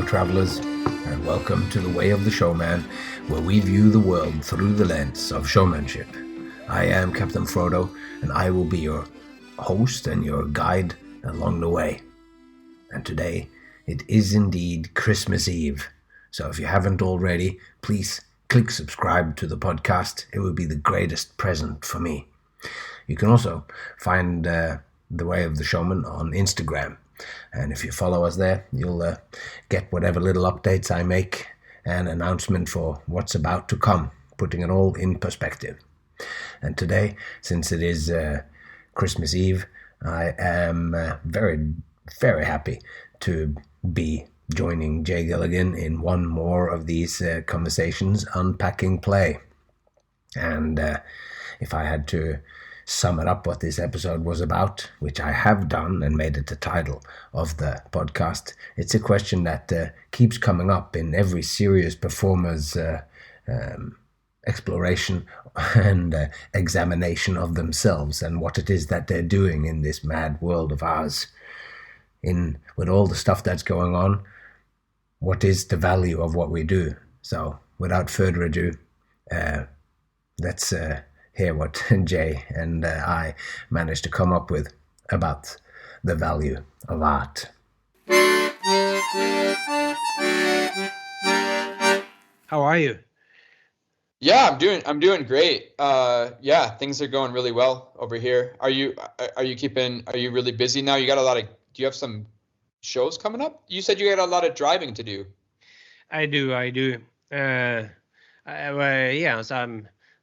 fellow travelers, and welcome to The Way of the Showman, where we view the world through the lens of showmanship. I am Captain Frodo, and I will be your host and your guide along the way. And today, it is indeed Christmas Eve. So if you haven't already, please click subscribe to the podcast. It would be the greatest present for me. You can also find The Way of the Showman on Instagram. And if you follow us there, you'll get whatever little updates I make and announcement for what's about to come, putting it all in perspective. And today, since it is Christmas Eve, I am very, very happy to be joining Jay Gilligan in one more of these conversations, Unpacking Play. And if I had to sum it up what this episode was about, which I have done and made it the title of the podcast, it's a question that keeps coming up in every serious performer's exploration and examination of themselves and what it is that they're doing in this mad world of ours. With all the stuff that's going on, what is the value of what we do? So without further ado, let's hear what Jay and I managed to come up with about the value of art. How are you? Yeah, I'm doing great. Yeah, things are going really well over here. Are you really busy now? Do you have some shows coming up? You said you had a lot of driving to do. I do.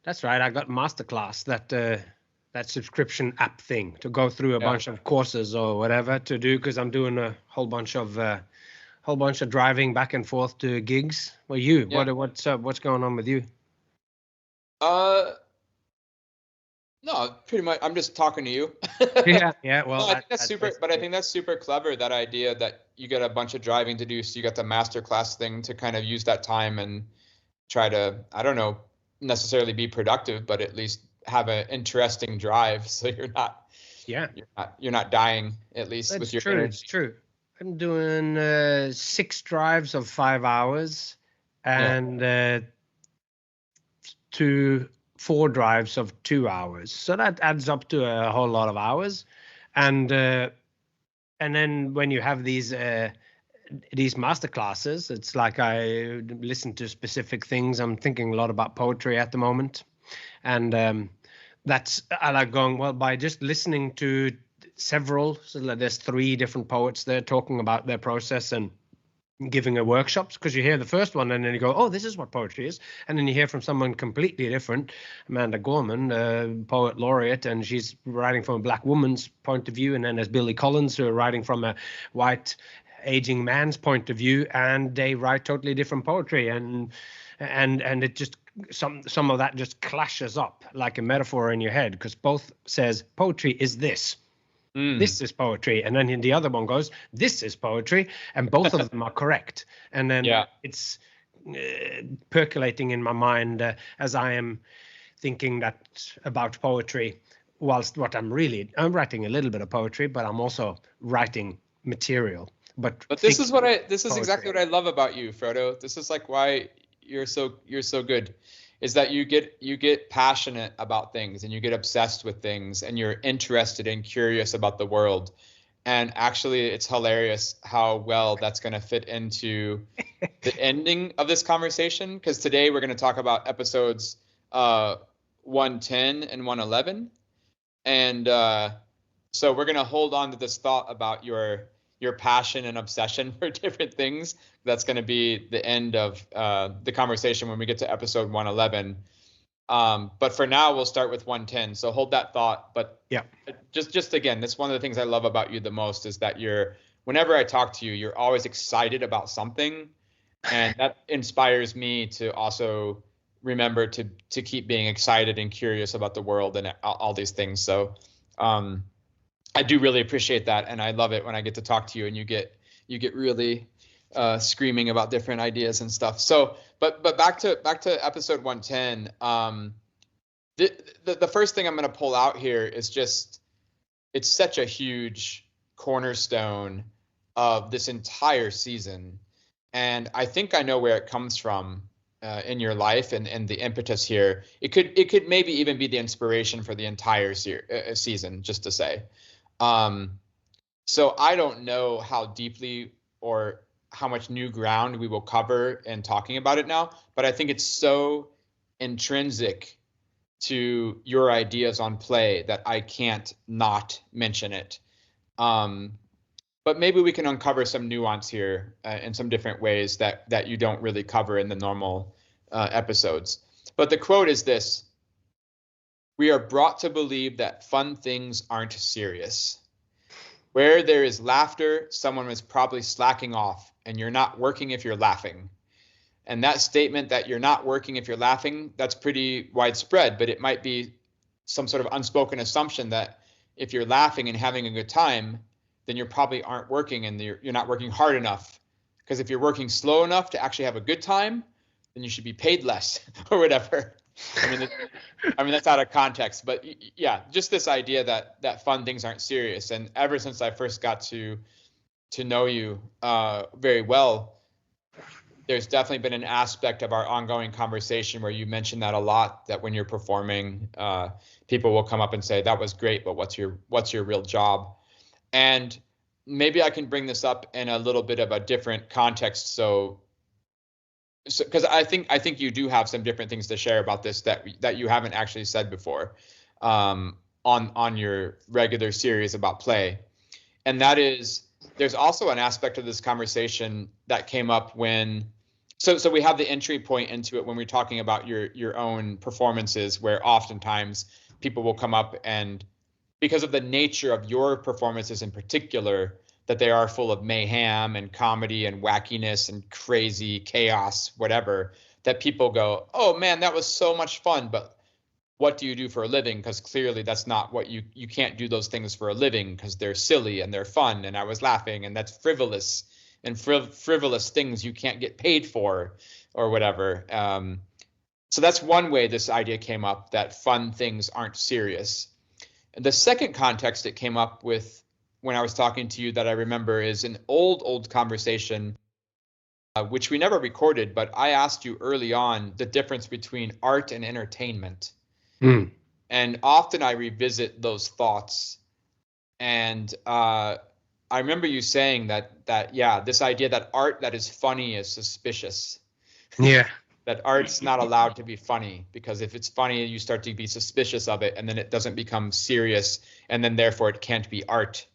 That's right. I got Masterclass, that subscription app thing, to go through a bunch of courses or whatever to do, because I'm doing a whole bunch of driving back and forth to gigs. Well, what's up? What's going on with you? No, pretty much. I'm just talking to you. Yeah. Well, no, I think that's super. But I think that's super clever. That idea that you get a bunch of driving to do, so you got the Masterclass thing to kind of use that time and try to, I don't know, necessarily be productive, but at least have an interesting drive, so you're not dying, at least. That's with your energy. It's true. I'm doing 6 drives of 5 hours and 4 drives of 2 hours, so that adds up to a whole lot of hours. And then when you have these master classes, it's like I listen to specific things. I'm thinking a lot about poetry at the moment, and I like going, well, by just listening to several. So there's 3 different poets there talking about their process and giving a workshops, because you hear the first one and then you go, oh, this is what poetry is, and then you hear from someone completely different, Amanda Gorman, poet laureate, and she's writing from a black woman's point of view, and then there's Billy Collins, who are writing from a white aging man's point of view, and they write totally different poetry, and it just some of that just clashes up like a metaphor in your head, because both says poetry is this. This is poetry, and then the other one goes, this is poetry, and both of them are correct. And then it's percolating in my mind as I am thinking that about poetry, whilst I'm writing a little bit of poetry, but I'm also writing material. But this is exactly what I love about you, Frodo. This is like why you're so good, is that you get passionate about things, and you get obsessed with things, and you're interested and curious about the world. And actually, it's hilarious how well that's going to fit into the ending of this conversation, because today we're going to talk about episodes 110 and 111. And so we're going to hold on to this thought about your passion and obsession for different things. That's going to be the end of the conversation when we get to episode 111. But for now, we'll start with 110. So hold that thought. But just again, that's one of the things I love about you the most, is that whenever I talk to you, you're always excited about something. And that inspires me to also remember to keep being excited and curious about the world and all these things. So I do really appreciate that, and I love it when I get to talk to you and you get really screaming about different ideas and stuff. So, but back to episode 110. The first thing I'm going to pull out here is just, it's such a huge cornerstone of this entire season, And I think I know where it comes from in your life and the impetus here. It could maybe even be the inspiration for the entire season, just to say. So I don't know how deeply or how much new ground we will cover in talking about it now, but I think it's so intrinsic to your ideas on play that I can't not mention it. But maybe we can uncover some nuance here in some different ways that you don't really cover in the normal episodes. But the quote is this: "We are brought to believe that fun things aren't serious. Where there is laughter, someone is probably slacking off, and you're not working if you're laughing." And that statement that you're not working if you're laughing, that's pretty widespread, but it might be some sort of unspoken assumption that if you're laughing and having a good time, then you probably aren't working and you're not working hard enough. Because if you're working slow enough to actually have a good time, then you should be paid less or whatever. I mean, that's out of context, but yeah, just this idea that fun things aren't serious. And ever since I first got to know you very well, there's definitely been an aspect of our ongoing conversation where you mention that a lot, that when you're performing, people will come up and say, that was great, but what's your real job? And maybe I can bring this up in a little bit of a different context. So because I think you do have some different things to share about this that you haven't actually said before on your regular series about play. And that is, there's also an aspect of this conversation that came up when, so we have the entry point into it when we're talking about your own performances, where oftentimes people will come up and, because of the nature of your performances in particular, that they are full of mayhem and comedy and wackiness and crazy chaos, whatever, that people go, oh man, that was so much fun, but what do you do for a living? Because clearly that's not what you can't do those things for a living because they're silly and they're fun and I was laughing and that's frivolous, and frivolous things you can't get paid for or whatever. So that's one way this idea came up, that fun things aren't serious. And the second context it came up with when I was talking to you that I remember is an old conversation, which we never recorded, but I asked you early on the difference between art and entertainment. And often I revisit those thoughts. And I remember you saying that yeah, this idea that art that is funny is suspicious. Yeah. That art's not allowed to be funny, because if it's funny, you start to be suspicious of it, and then it doesn't become serious, and then therefore it can't be art.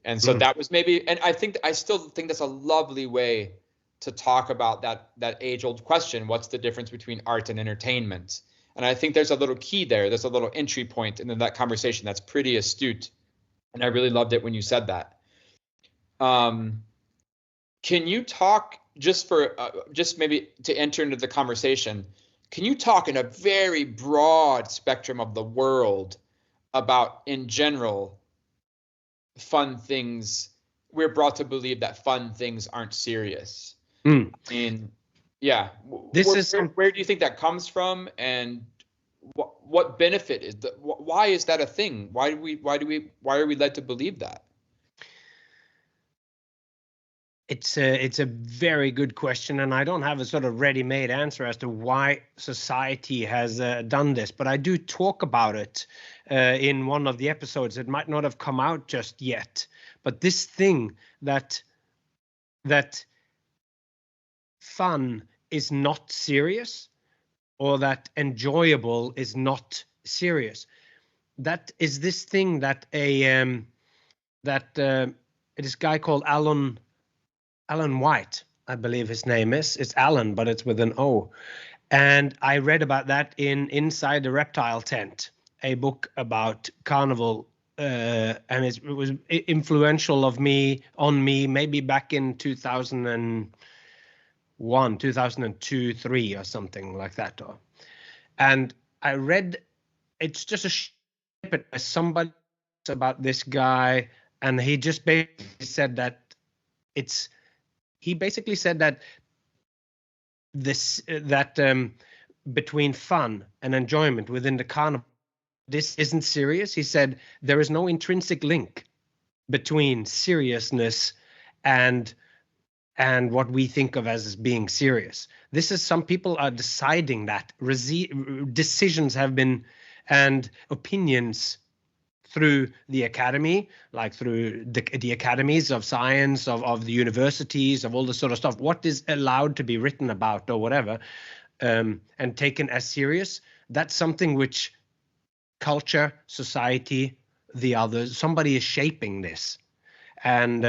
And so that was maybe, and I still think that's a lovely way to talk about that age-old question, what's the difference between art and entertainment? And I think there's a little key there. There's a little entry point into that conversation that's pretty astute. And I really loved it when you said that. Can you talk, just maybe to enter into the conversation, can you talk in a very broad spectrum of the world about, in general, fun things? We're brought to believe that fun things aren't serious. I mean, yeah. Where do you think that comes from, and what benefit is that? Why is that a thing? Why are we led to believe that? It's a very good question, and I don't have a sort of ready-made answer as to why society has done this, but I do talk about it in one of the episodes. It might not have come out just yet, but this thing that fun is not serious, or that enjoyable is not serious. That is this thing that this guy called Alan White, I believe his name is. It's Alan, but it's with an O. And I read about that in Inside the Reptile Tent, a book about carnival, and it was influential on me maybe back in 2001, 2002, 3 or something like that. And I read, it's just a snippet by somebody about this guy, and he just basically said that between fun and enjoyment within the carnival, this isn't serious. He said there is no intrinsic link between seriousness and and what we think of as being serious. This is, some people are deciding that. Decisions have been, and opinions through the academy, like through the academies of science, of the universities, of all this sort of stuff, what is allowed to be written about or whatever, and taken as serious. That's something which culture, society, the others, somebody is shaping this. And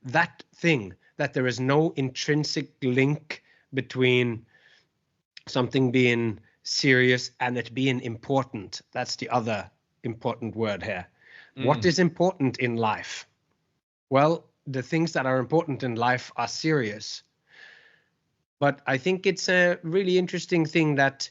that thing, that there is no intrinsic link between something being serious and it being important. That's the other important word here. What is important in life? Well, the things that are important in life are serious. But I think it's a really interesting thing that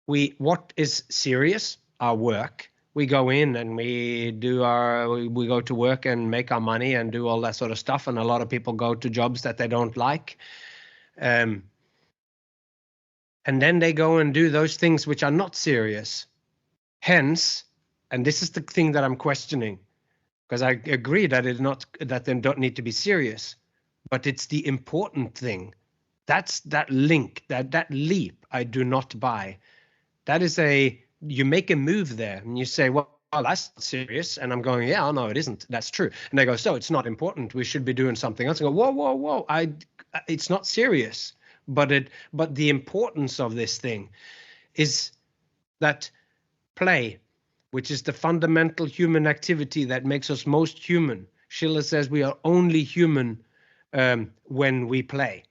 what is serious? Our work. We go in and we go to work and make our money and do all that sort of stuff. And a lot of people go to jobs that they don't like. And then they go and do those things which are not serious. Hence, and this is the thing that I'm questioning, because I agree that they don't need to be serious, but it's the important thing. That's that link, that leap I do not buy. That is you make a move there and you say, well, that's not serious. And I'm going, yeah, no, it isn't. That's true. And they go, so it's not important. We should be doing something else. I go, whoa. It's not serious. But the importance of this thing is that play, which is the fundamental human activity that makes us most human. Schiller says we are only human when we play.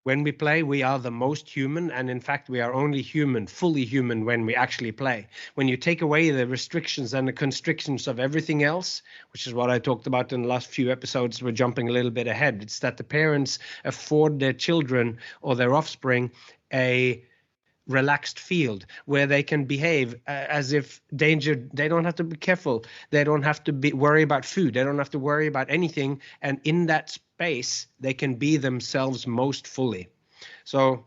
When we play, we are the most human, and in fact, we are only human, fully human, when we actually play. When you take away the restrictions and the constrictions of everything else, which is what I talked about in the last few episodes, we're jumping a little bit ahead. It's that the parents afford their children or their offspring a relaxed field where they can behave as if danger, they don't have to be careful, they don't have to worry about food, they don't have to worry about anything, and in that space they can be themselves most fully. So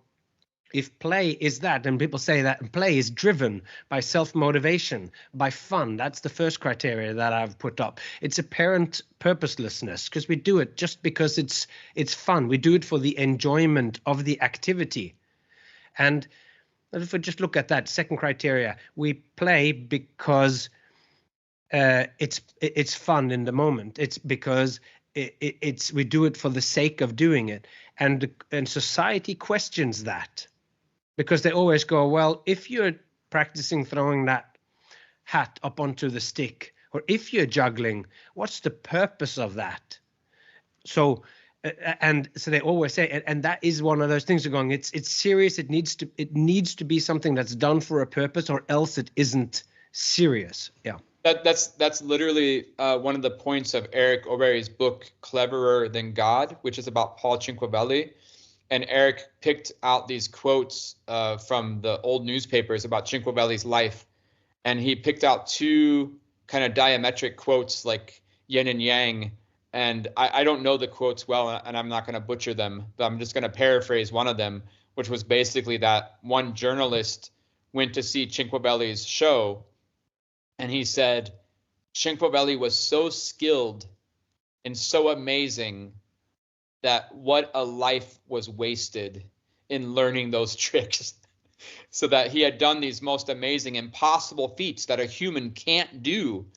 if play is that, and people say that play is driven by self-motivation, by fun, that's the first criteria that I've put up. It's apparent purposelessness, because we do it just because it's fun. We do it for the enjoyment of the activity. And if we just look at that second criteria, we play because it's fun in the moment. It's because we do it for the sake of doing it, and society questions that, because they always go, well, if you're practicing throwing that hat up onto the stick, or if you're juggling, what's the purpose of that? So they always say, and that is one of those things are going, it's serious. It needs to be something that's done for a purpose, or else it isn't serious. Yeah. That's literally one of the points of Eric Oberry's book, Cleverer Than God, which is about Paul Cinquevalli. And Eric picked out these quotes from the old newspapers about Cinquevalli's life. And he picked out two kind of diametric quotes, like yin and yang. And I don't know the quotes well, and I'm not going to butcher them, but I'm just going to paraphrase one of them, which was basically that one journalist went to see Cinquevalli's show, and he said Cinquevalli was so skilled and so amazing that what a life was wasted in learning those tricks. So that he had done these most amazing, impossible feats that a human can't do.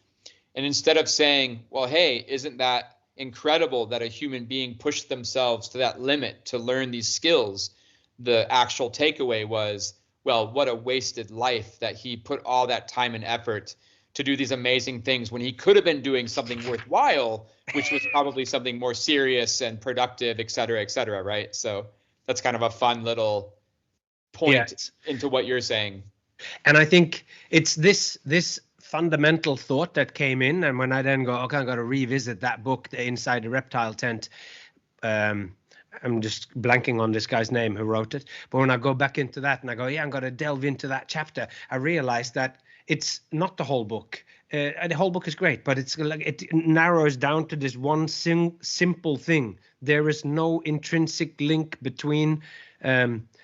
And instead of saying, well, hey, isn't that incredible that a human being pushed themselves to that limit to learn these skills, the actual takeaway was, well, what a wasted life that he put all that time and effort to do these amazing things when he could have been doing something worthwhile, which was probably something more serious and productive, et cetera, right? So that's kind of a fun little point into what you're saying. And I think it's this fundamental thought that came in, and when I then go, okay, I've got to revisit that book, The Inside the Reptile Tent. I'm just blanking on this guy's name who wrote it. But when I go back into that and I go, yeah, I'm going to delve into that chapter, I realize that it's not the whole book. The whole book is great, but it's like it narrows down to this one simple thing. There is no intrinsic link between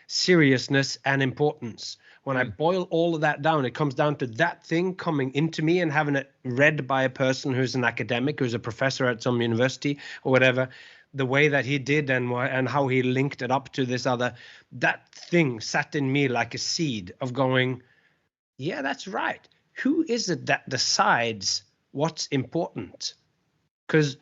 seriousness and importance. When I boil all of that down, it comes down to that thing coming into me and having it read by a person who's an academic, who's a professor at some university or whatever. the way that he did and how he linked it up to this other, that thing sat in me like a seed of going, yeah, that's right. Who is it that decides what's important? Because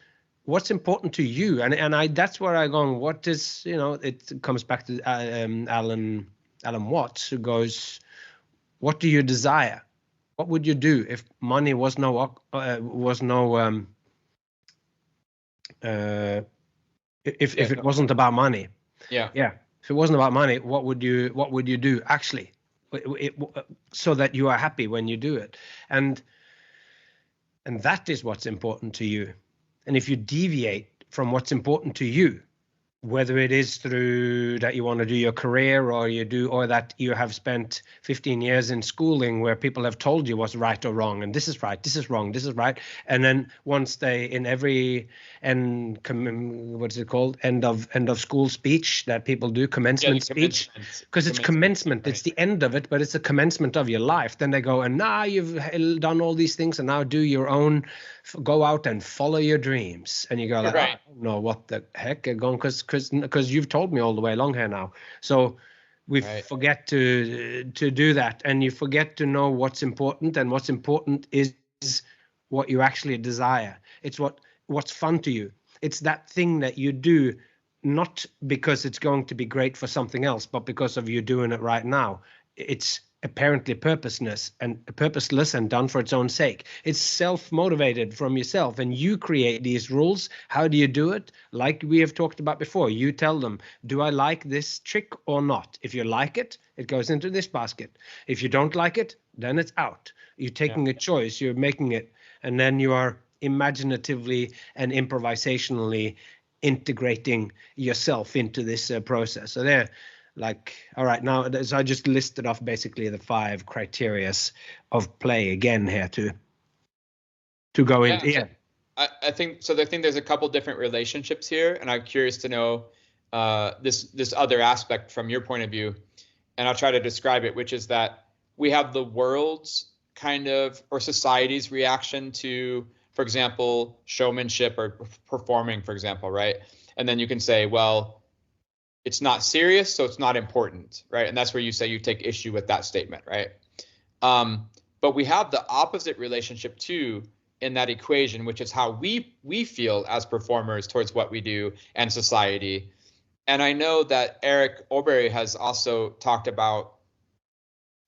what's important to you, and I that's where I go. What is, it comes back to Alan Watts, who goes, what do you desire? What would you do if money was no if it wasn't about money? Yeah. If it wasn't about money, what would you do actually, so that you are happy when you do it? And that is what's important to you. And if you deviate from what's important to you, whether it is through that you want to do your career, or that you have spent 15 years in schooling where people have told you what's right or wrong, and this is right, this is wrong, this is right. And then once they, in every end of school speech that people do, commencement speech, because it's commencement, it's the end of it, but it's the commencement of your life. Then they go, and now you've done all these things, and now do your own, go out and follow your dreams. And you go like, right. I don't know what the heck are going, because you've told me all the way along here now. So we forget to do that, and you forget to know what's important, and what's important is what you actually desire. It's what's fun to you. It's that thing that you do, not because it's going to be great for something else, but because of you doing it right now. It's apparently purposeless and done for its own sake. It's self-motivated from yourself, and you create these rules. How do you do it? Like we have talked about before, you tell them, do I like this trick or not? If you like it, it goes into this basket. If you don't like it, then it's out. You're taking a choice, you're making it, and then you are imaginatively and improvisationally integrating yourself into this process. So there, like, all right, now, so I just listed off basically the 5 criterias of play again here to go into. Yeah, I think so. I think there's a couple different relationships here, and I'm curious to know this other aspect from your point of view, and I'll try to describe it, which is that we have the world's kind of, or society's reaction to, for example, showmanship or performing, for example, right? And then you can say, well, it's not serious, so it's not important, right? And that's where you say you take issue with that statement, right? But we have the opposite relationship too in that equation, which is how we feel as performers towards what we do and society. And I know that Eric Aubrey has also talked about,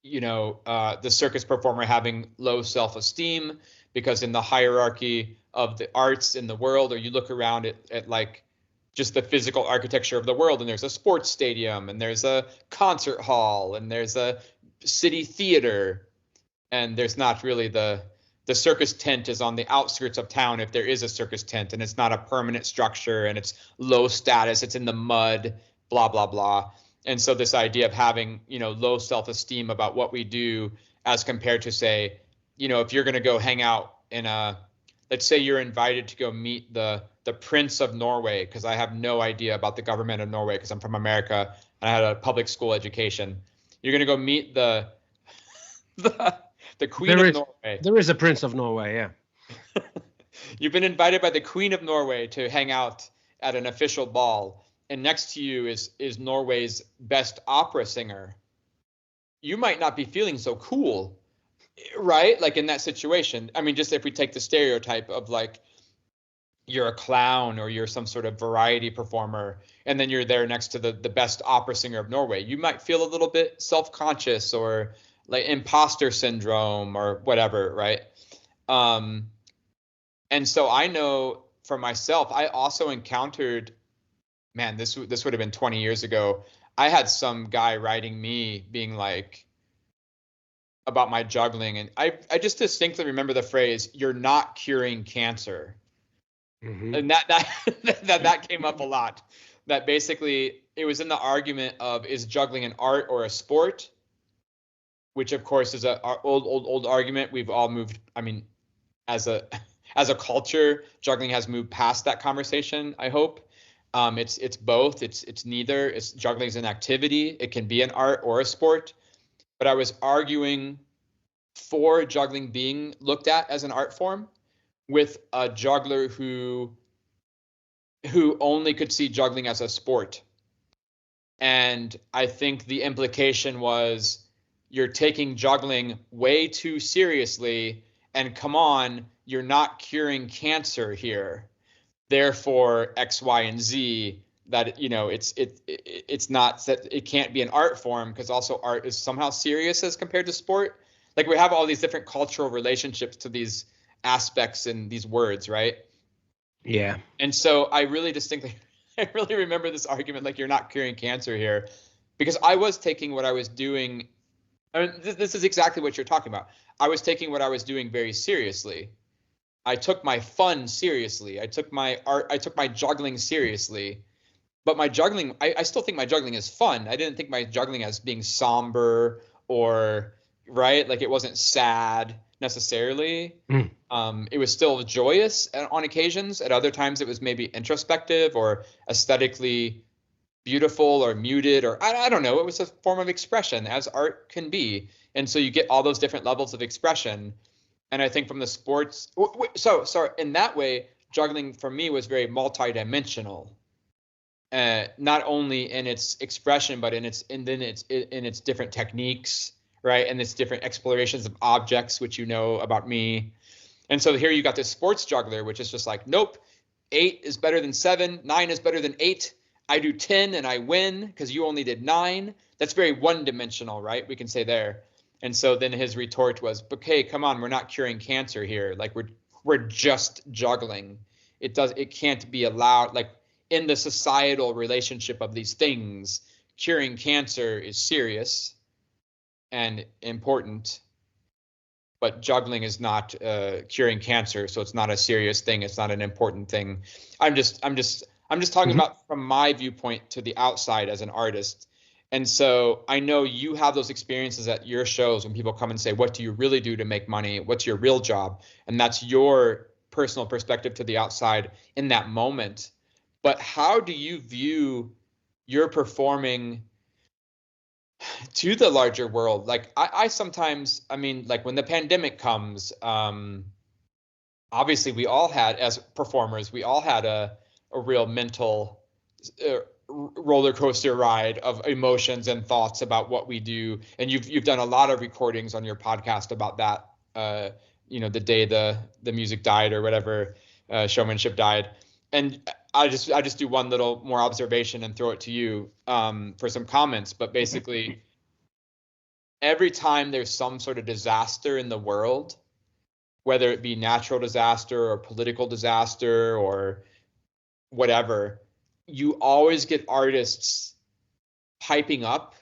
the circus performer having low self-esteem, because in the hierarchy of the arts in the world, or you look around at like just the physical architecture of the world, and there's a sports stadium, and there's a concert hall, and there's a city theater, and there's not really the circus tent is on the outskirts of town, if there is a circus tent, and it's not a permanent structure, and it's low status, it's in the mud, blah, blah, blah. And so this idea of having, low self-esteem about what we do, as compared to, say, if you're going to go hang out in let's say you're invited to go meet the Prince of Norway, because I have no idea about the government of Norway because I'm from America and I had a public school education. You're going to go meet the Queen of Norway. There is a Prince of Norway, yeah. You've been invited by the Queen of Norway to hang out at an official ball, and next to you is Norway's best opera singer. You might not be feeling so cool, right? Like in that situation. I mean, just if we take the stereotype of like, you're a clown or you're some sort of variety performer, and then you're there next to the best opera singer of Norway, you might feel a little bit self-conscious or like imposter syndrome or whatever, right? And so I know for myself, I also encountered, man, this would have been 20 years ago. I had some guy writing me being like, about my juggling, and I just distinctly remember the phrase, "You're not curing cancer." Mm-hmm. And that came up a lot. That basically it was in the argument of, is juggling an art or a sport, which of course is a old argument. We've all moved. I mean, as a culture, juggling has moved past that conversation, I hope. It's both. It's neither. It's juggling is an activity. It can be an art or a sport. But I was arguing for juggling being looked at as an art form with a juggler who who only could see juggling as a sport. And I think the implication was, you're taking juggling way too seriously, and come on, you're not curing cancer here. Therefore, X, Y, and Z, that, you know, it's not that it can't be an art form, because also art is somehow serious as compared to sport. Like, we have all these different cultural relationships to these aspects and these words, right? Yeah. And so I really remember this argument, like, you're not curing cancer here, because I was taking what I was doing. I mean, this is exactly what you're talking about. I was taking what I was doing very seriously. I took my fun seriously. I took my art, I took my juggling seriously. But my juggling, I still think my juggling is fun. I didn't think my juggling as being somber or, right, like it wasn't sad necessarily. It was still joyous on occasions. At other times, it was maybe introspective or aesthetically beautiful or muted, or I don't know. It was a form of expression, as art can be. And so you get all those different levels of expression. And I think from the sports, so in that way, juggling for me was very multidimensional. Not only in its expression, but in its different techniques, right? And its different explorations of objects, which you know about me. And so here you got this sports juggler, which is just like, nope, 8 is better than 7, 9 is better than 8. I do 10 and I win because you only did 9. That's very one-dimensional, right? We can say there. And so then his retort was, okay, come on, we're not curing cancer here. Like, we're just juggling. It can't be allowed, like, in the societal relationship of these things, curing cancer is serious and important, but juggling is not curing cancer, so it's not a serious thing. It's not an important thing. I'm just talking about from my viewpoint to the outside as an artist. And so I know you have those experiences at your shows when people come and say, what do you really do to make money? What's your real job? And that's your personal perspective to the outside in that moment. But how do you view your performing to the larger world? Like, I sometimes, I mean, like, when the pandemic comes, obviously we all had, as performers, we all had a real mental roller coaster ride of emotions and thoughts about what we do. And you've done a lot of recordings on your podcast about that, you know, the day the music died or whatever, showmanship died. And I just do one little more observation and throw it to you for some comments. But basically, every time there's some sort of disaster in the world, whether it be natural disaster or political disaster or whatever, you always get artists piping up,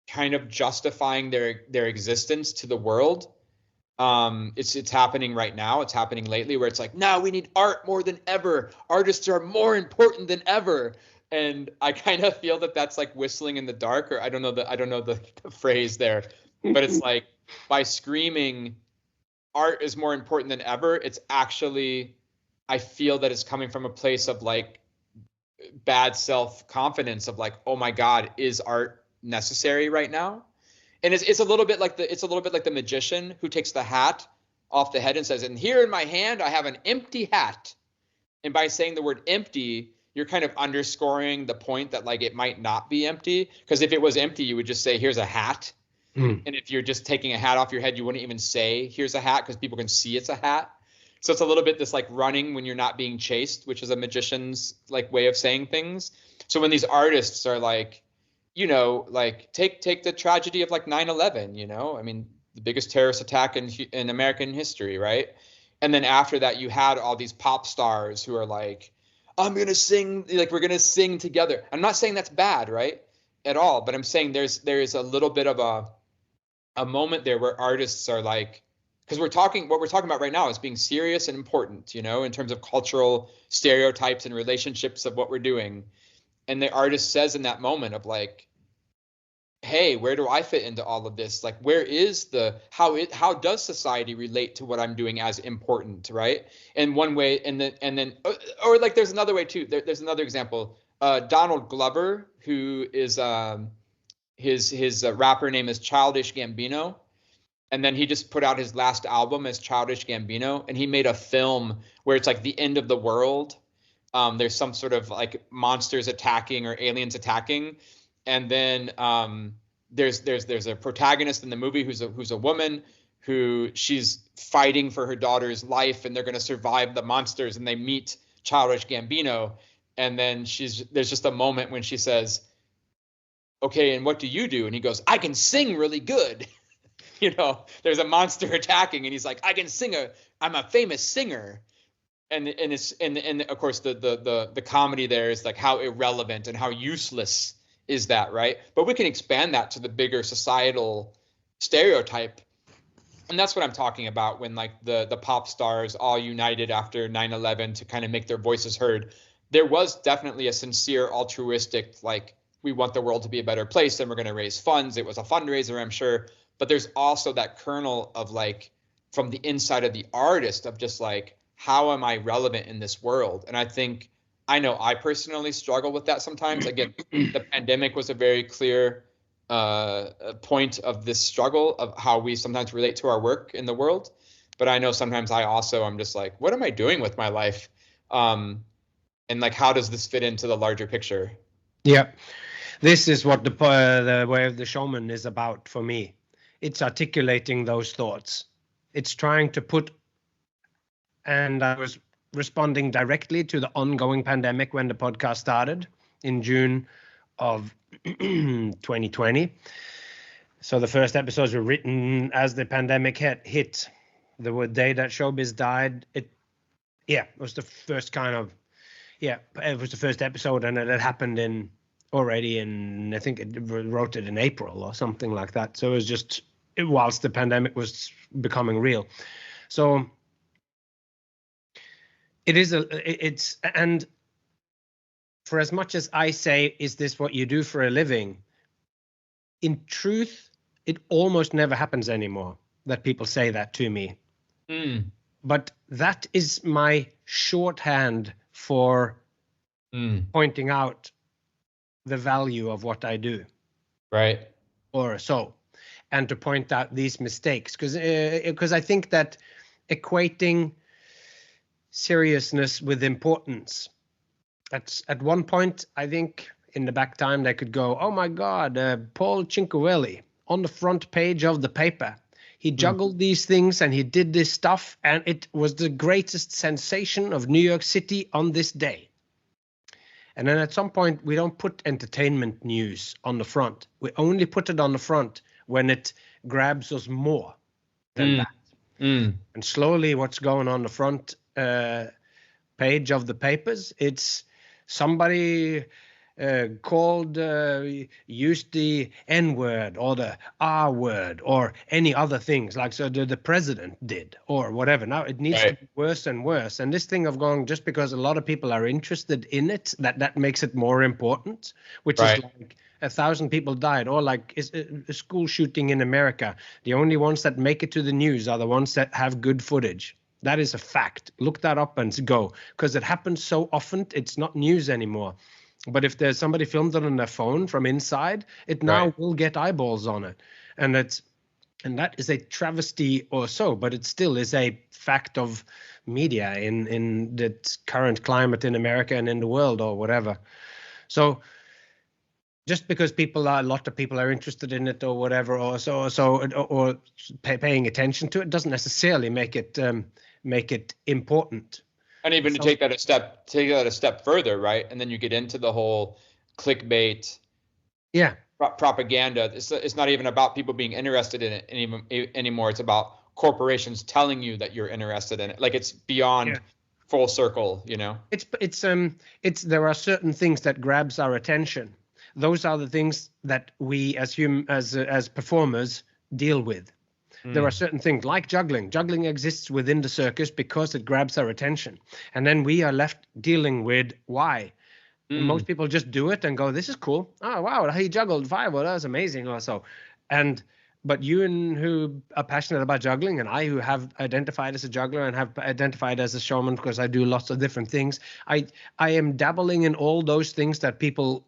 kind of justifying their existence to the world. It's happening right now. It's happening lately, where it's like, now we need art more than ever. Artists are more important than ever. And I kind of feel that that's like whistling in the dark, or I don't know the phrase there, but it's like, by screaming art is more important than ever, it's actually, I feel that it's coming from a place of like bad self-confidence of like, oh my God, is art necessary right now? And it's a little bit like the magician who takes the hat off the head and says, and here in my hand, I have an empty hat. And by saying the word empty, you're kind of underscoring the point that like it might not be empty. Because if it was empty, you would just say, here's a hat. And if you're just taking a hat off your head, you wouldn't even say, here's a hat, because people can see it's a hat. So it's a little bit this like running when you're not being chased, which is a magician's like way of saying things. So when these artists are like, you know, like take the tragedy of like 9/11, you know, I mean, the biggest terrorist attack in American history, right? And then after that, you had all these pop stars who are like, I'm going to sing, like, we're going to sing together. I'm not saying that's bad, right? At all. But I'm saying there is a little bit of a moment there where artists are like, because what we're talking about right now is being serious and important, you know, in terms of cultural stereotypes and relationships of what we're doing. And the artist says in that moment of like, hey, where do I fit into all of this? Like, where is how does society relate to what I'm doing as important, right? And one way, and then or like there's another way too. There's another example. Donald Glover, who is his rapper name is Childish Gambino. And then he just put out his last album as Childish Gambino, and he made a film where it's like the end of the world. There's some sort of like monsters attacking or aliens attacking, and then there's a protagonist in the movie who's a woman who she's fighting for her daughter's life, and they're going to survive the monsters, and they meet Childish Gambino, and then there's just a moment when she says, "Okay, and what do you do?" And he goes, "I can sing really good." There's a monster attacking, and he's like, "I can sing I'm a famous singer." And of course the comedy there is like how irrelevant and how useless is that, right? But we can expand that to the bigger societal stereotype. And that's what I'm talking about when like the pop stars all united after 9/11 to kind of make their voices heard. There was definitely a sincere altruistic, like, we want the world to be a better place and we're going to raise funds. It was a fundraiser, I'm sure. But there's also that kernel of like from the inside of the artist of just like, how am I relevant in this world? And I know I personally struggle with that sometimes. Again, the pandemic was a very clear point of this struggle of how we sometimes relate to our work in the world. But I know sometimes I'm just like, what am I doing with my life? And like, how does this fit into the larger picture? Yeah, this is what the Way of the Showman is about for me. It's articulating those thoughts. It's trying to put, and I was responding directly to the ongoing pandemic when the podcast started in June of 2020. So the first episodes were written as the pandemic hit. The day that showbiz died, it was the first it was the first episode, and it had happened I think it wrote it in April or something like that. So it was just whilst the pandemic was becoming real. So and for as much as I say, is this what you do for a living? In truth, it almost never happens anymore that people say that to me. But that is my shorthand for pointing out the value of what I do. Right. Or so. And to point out these mistakes. Because I think that equating seriousness with importance. At one point, I think in the back time, they could go, oh my God, Paul Cinquevalli on the front page of the paper. He juggled these things and he did this stuff, and it was the greatest sensation of New York City on this day. And then at some point, we don't put entertainment news on the front. We only put it on the front when it grabs us more than that. And slowly what's going on the front page of the papers, it's somebody used the N-word or the R-word or any other things, like so the president did or whatever. Now it needs to be worse and worse. And this thing of going, just because a lot of people are interested in it, that makes it more important, which is like 1,000 people died, or like a school shooting in America. The only ones that make it to the news are the ones that have good footage. That is a fact. Look that up and go, because it happens so often, it's not news anymore. But if there's somebody filmed it on their phone from inside, it now will get eyeballs on it. And that is a travesty or so, but it still is a fact of media in the current climate in America and in the world or whatever. So just because a lot of people are interested in it or whatever, or paying attention to it, doesn't necessarily make it important. And even to take that a step further, right? And then you get into the whole clickbait, propaganda. It's not even about people being interested in it anymore. It's about corporations telling you that you're interested in it. Like, it's beyond full circle, you know. There are certain things that grabs our attention. Those are the things that we as performers deal with. There are certain things like juggling. Juggling exists within the circus because it grabs our attention. And then we are left dealing with why. Most people just do it and go, this is cool. Oh, wow, he juggled 5. Well, that's amazing or so. But you who are passionate about juggling, and I who have identified as a juggler and have identified as a showman because I do lots of different things, I am dabbling in all those things that people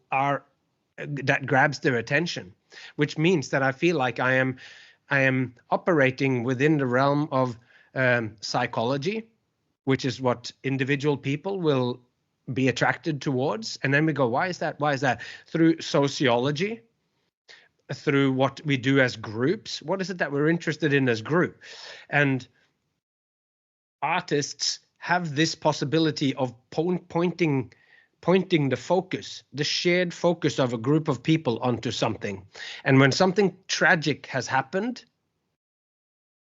that grabs their attention, which means that I feel like I am operating within the realm of psychology, which is what individual people will be attracted towards. And then we go, why is that? Why is that? Through sociology, through what we do as groups. What is it that we're interested in as group? And artists have this possibility of pointing the focus, the shared focus of a group of people onto something. And when something tragic has happened,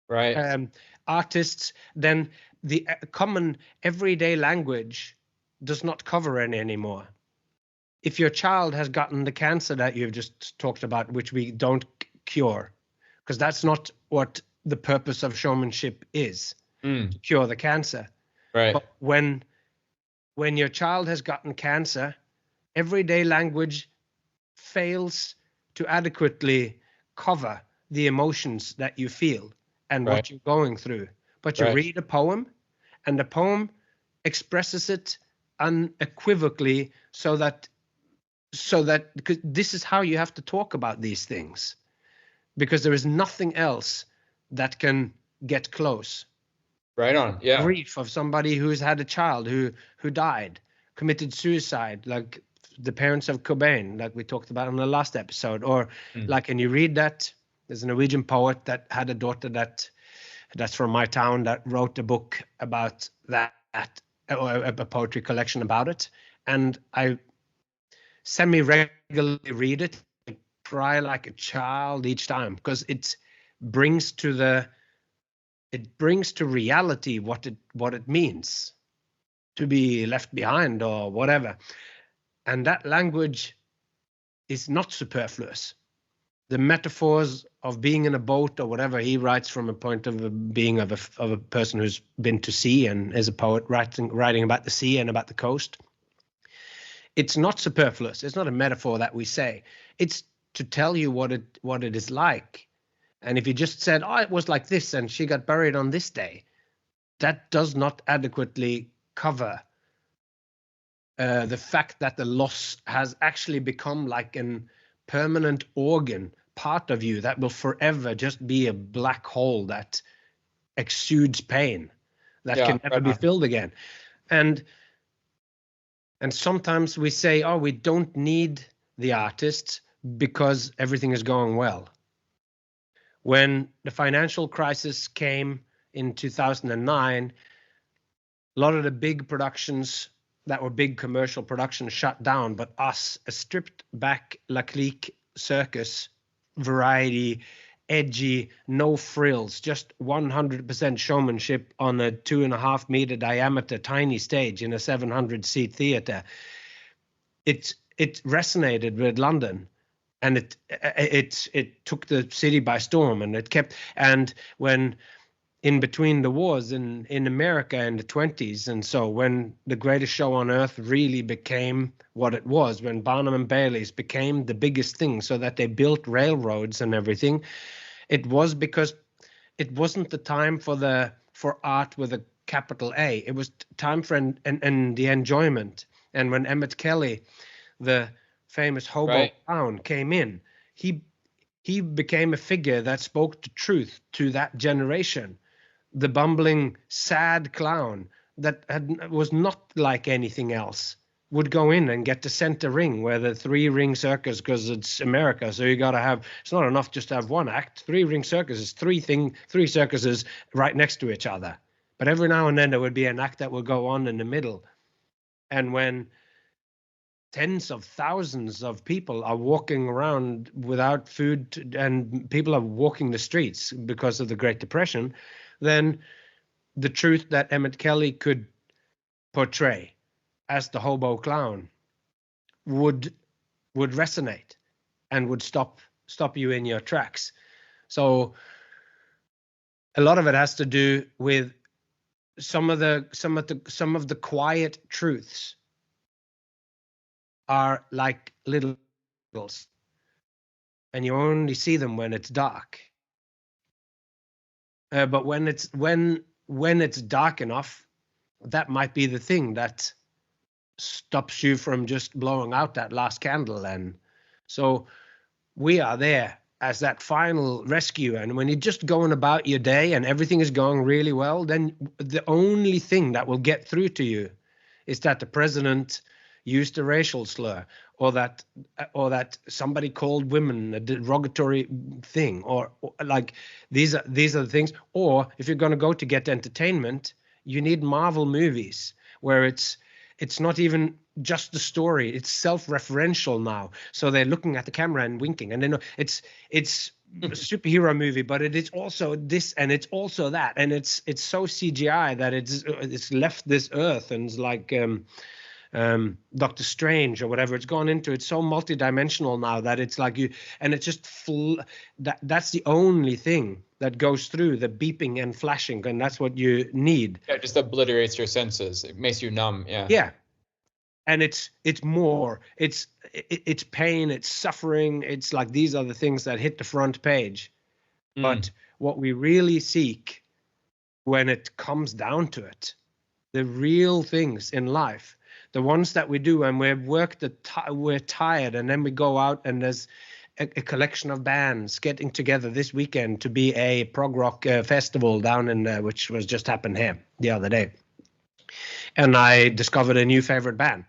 Right. Artists, then the common everyday language does not cover any anymore. If your child has gotten the cancer that you've just talked about, which we don't cure, because that's not what the purpose of showmanship is, to cure the cancer. Right. But when your child has gotten cancer, everyday language fails to adequately cover the emotions that you feel and what you're going through. But you read a poem, and the poem expresses it unequivocally so that because this is how you have to talk about these things, because there is nothing else that can get close. Right on. Yeah. Grief of somebody who's had a child who died, committed suicide, like the parents of Cobain, like we talked about in the last episode, or like, and you read that, there's a Norwegian poet that had a daughter that's from my town that wrote a book about that, or a poetry collection about it. And I semi-regularly read it, I cry like a child each time, because it brings to reality what it means to be left behind or whatever. And that language is not superfluous. The metaphors of being in a boat or whatever, he writes from a point of being of a person who's been to sea and is a poet writing about the sea and about the coast. It's not superfluous. It's not a metaphor that we say. It's to tell you what it is like. And if you just said, oh, it was like this and she got buried on this day, that does not adequately cover the fact that the loss has actually become like a permanent organ, part of you that will forever just be a black hole that exudes pain that can never be filled again. And sometimes we say, oh, we don't need the artists because everything is going well. When the financial crisis came in 2009, a lot of the big productions that were big commercial productions shut down, but us, a stripped back La Clique circus, variety, edgy, no frills, just 100% showmanship on a 2.5 meter diameter tiny stage in a 700-seat theater. It resonated with London. And it took the city by storm, and it kept. And when in between the wars in America in the 20s, and so when the greatest show on earth really became what it was, when Barnum and Bailey's became the biggest thing, so that they built railroads and everything, it was because it wasn't the time for art with a capital A. It was time for and the enjoyment. And when Emmett Kelly, the famous hobo clown, came in, he became a figure that spoke the truth to that generation. The bumbling, sad clown that was not like anything else would go in and get the center ring, where the 3-ring circus, because it's America, so you got to have, it's not enough just to have one act. 3-ring circus is three circuses right next to each other. But every now and then there would be an act that would go on in the middle. And when tens of thousands of people are walking around without food and people are walking the streets because of the Great Depression, then the truth that Emmett Kelly could portray as the hobo clown would resonate and would stop you in your tracks. So a lot of it has to do with some of the quiet truths are like little girls, and you only see them when it's dark. But when it's dark enough, that might be the thing that stops you from just blowing out that last candle. And so we are there as that final rescue. And when you're just going about your day and everything is going really well, then the only thing that will get through to you is that the president used a racial slur, or that somebody called women a derogatory thing, or like these are the things. Or if you're going to go to get entertainment, you need Marvel movies where it's not even just the story, it's self-referential now. So they're looking at the camera and winking, and they know it's a superhero movie, but it is also this and it's also that, and it's so CGI that it's left this earth, and it's like Doctor Strange or whatever it's gone into. It's so multidimensional now that it's like and it's just that's the only thing that goes through, the beeping and flashing, and that's what you need. Yeah, it just obliterates your senses. It makes you numb. Yeah. And it's more, it's pain, it's suffering. It's like, these are the things that hit the front page. But what we really seek when it comes down to it, the real things in life, the ones that we do and we're tired, and then we go out and there's a collection of bands getting together this weekend to be a prog rock festival down in which was just happened here the other day. And I discovered a new favorite band,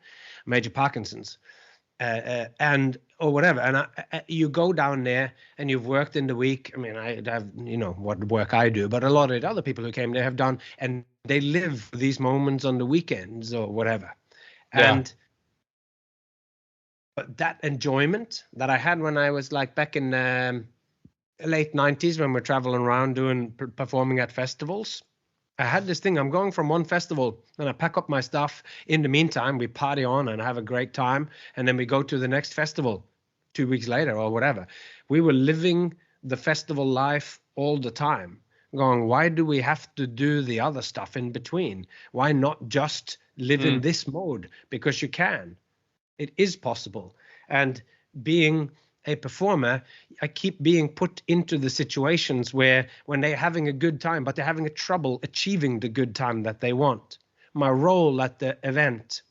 Major Parkinson's, and or whatever. And you go down there and you've worked in the week. I mean, I have, what work I do, but a lot of the other people who came there have done, and they live these moments on the weekends or whatever. Yeah. And but that enjoyment that I had when I was like back in late 90s, when we're traveling around performing at festivals, I had this thing. I'm going from one festival and I pack up my stuff. In the meantime, we party on and have a great time. And then we go to the next festival 2 weeks later or whatever. We were living the festival life all the time, going, why do we have to do the other stuff in between? Why not just live in this mode? Because you can. It is possible. And being a performer, I keep being put into the situations where when they're having a good time, but they're having a trouble achieving the good time that they want. My role at the event,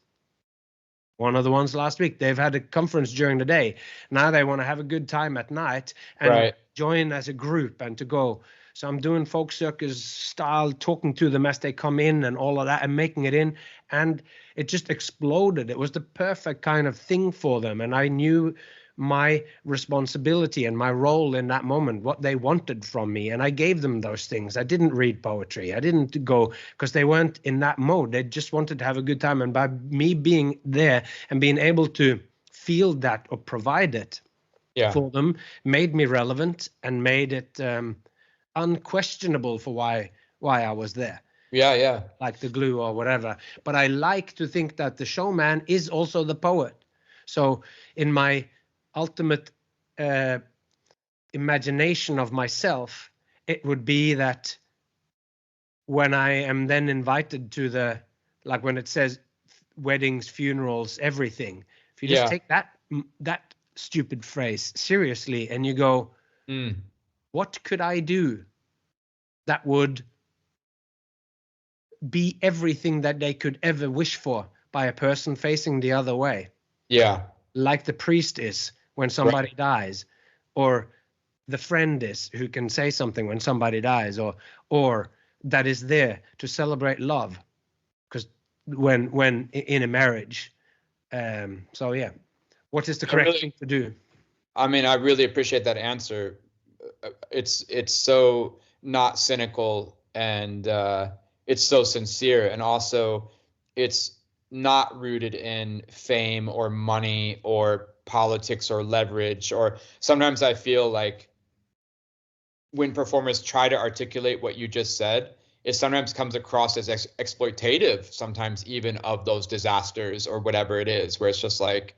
one of the ones last week, they've had a conference during the day. Now they want to have a good time at night and join as a group and to go. So I'm doing folk circus style, talking to them as they come in and all of that, and making it in. And it just exploded. It was the perfect kind of thing for them. And I knew my responsibility and my role in that moment, what they wanted from me. And I gave them those things. I didn't read poetry. I didn't go, because they weren't in that mode. They just wanted to have a good time. And by me being there and being able to feel that or provide it for them, made me relevant and made it unquestionable for why I was there. Yeah. Like the glue or whatever. But I like to think that the showman is also the poet. So in my ultimate imagination of myself, it would be that when I am then invited to the, like when it says weddings, funerals, everything, if you just take that stupid phrase seriously and you go, what could I do that would be everything that they could ever wish for by a person facing the other way? Yeah. Like the priest is when somebody dies, or the friend is who can say something when somebody dies, or that is there to celebrate love, because when in a marriage. So yeah, what is the correct thing to do? I mean, I really appreciate that answer. It's so not cynical, and it's so sincere, and also it's not rooted in fame or money or politics or leverage. Or sometimes I feel like when performers try to articulate what you just said, it sometimes comes across as exploitative, sometimes even of those disasters or whatever it is, where it's just like,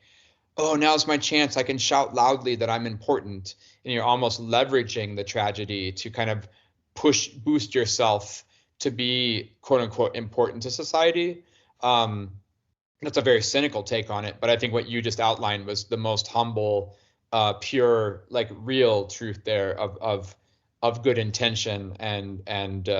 oh, now's my chance. I can shout loudly that I'm important. And you're almost leveraging the tragedy to kind of boost yourself to be quote unquote important to society. That's a very cynical take on it, but I think what you just outlined was the most humble, pure, like real truth there of good intention and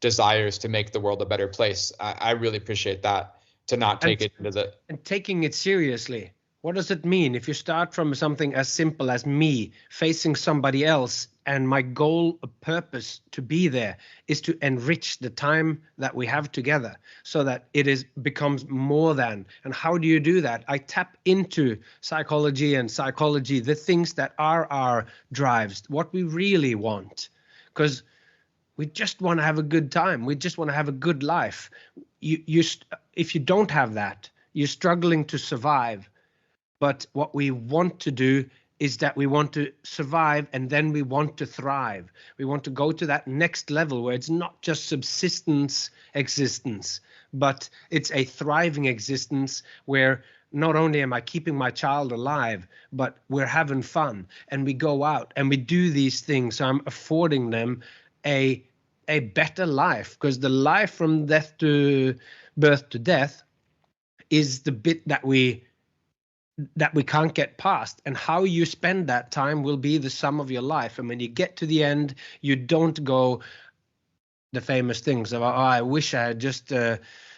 desires to make the world a better place. I really appreciate that, to not take it into the, and taking it seriously What does it mean if you start from something as simple as me facing somebody else, and my goal, a purpose to be there is to enrich the time that we have together so that becomes more than. And how do you do that? I tap into psychology, the things that are our drives, what we really want, because we just want to have a good time. We just want to have a good life. If you don't have that, you're struggling to survive. But what we want to do is that we want to survive, and then we want to thrive. We want to go to that next level where it's not just subsistence existence, but it's a thriving existence where not only am I keeping my child alive, but we're having fun, and we go out and we do these things. So I'm affording them a better life, because the life from birth to death is the bit that we can't get past, and how you spend that time will be the sum of your life. And when you get to the end, you don't go the famous things of, oh, I wish I had just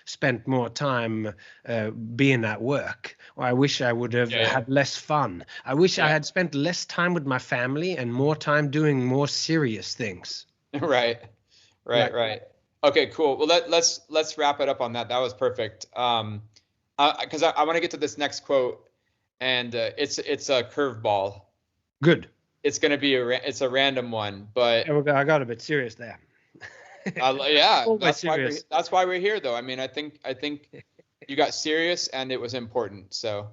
spent more time being at work, or I wish I would have had less fun. I wish I had spent less time with my family and more time doing more serious things. Right. Okay, cool. Well, let's wrap it up on that. That was perfect. Because I want to get to this next quote. And it's a curveball. Good. It's going to be it's a random one, but I got a bit serious there. Yeah, that's why we're here, though. I mean, I think you got serious, and it was important. So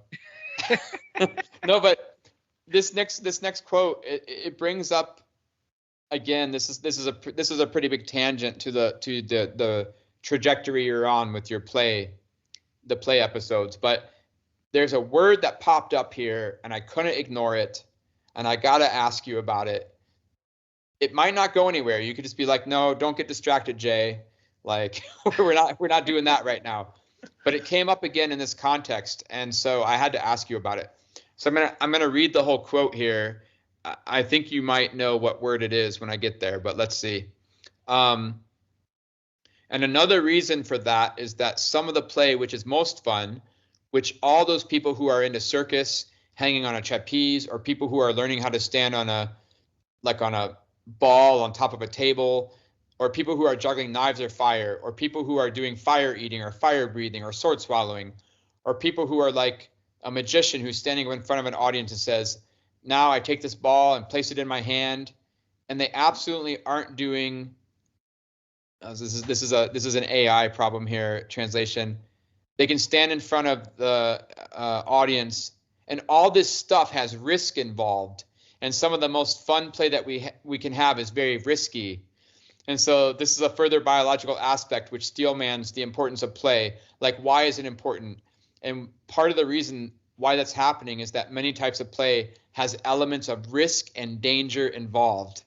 no, but this next quote, it brings up again. This is a pretty big tangent to the trajectory you're on with your play episodes, but there's a word that popped up here and I couldn't ignore it, and I got to ask you about it. It might not go anywhere. You could just be like, no, don't get distracted, Jay. Like we're not doing that right now. But it came up again in this context, and so I had to ask you about it. So I'm gonna read the whole quote here. I think you might know what word it is when I get there, but let's see. And another reason for that is that some of the play which is most fun, which all those people who are into circus, hanging on a trapeze, or people who are learning how to stand on a ball on top of a table, or people who are juggling knives or fire, or people who are doing fire eating or fire breathing or sword swallowing, or people who are like a magician who's standing in front of an audience and says, now I take this ball and place it in my hand, and they absolutely aren't doing, this is an AI problem here, translation. They can stand in front of the audience, and all this stuff has risk involved. And some of the most fun play that we can have is very risky. And so this is a further biological aspect which steelmans the importance of play. Like, why is it important? And part of the reason why that's happening is that many types of play has elements of risk and danger involved.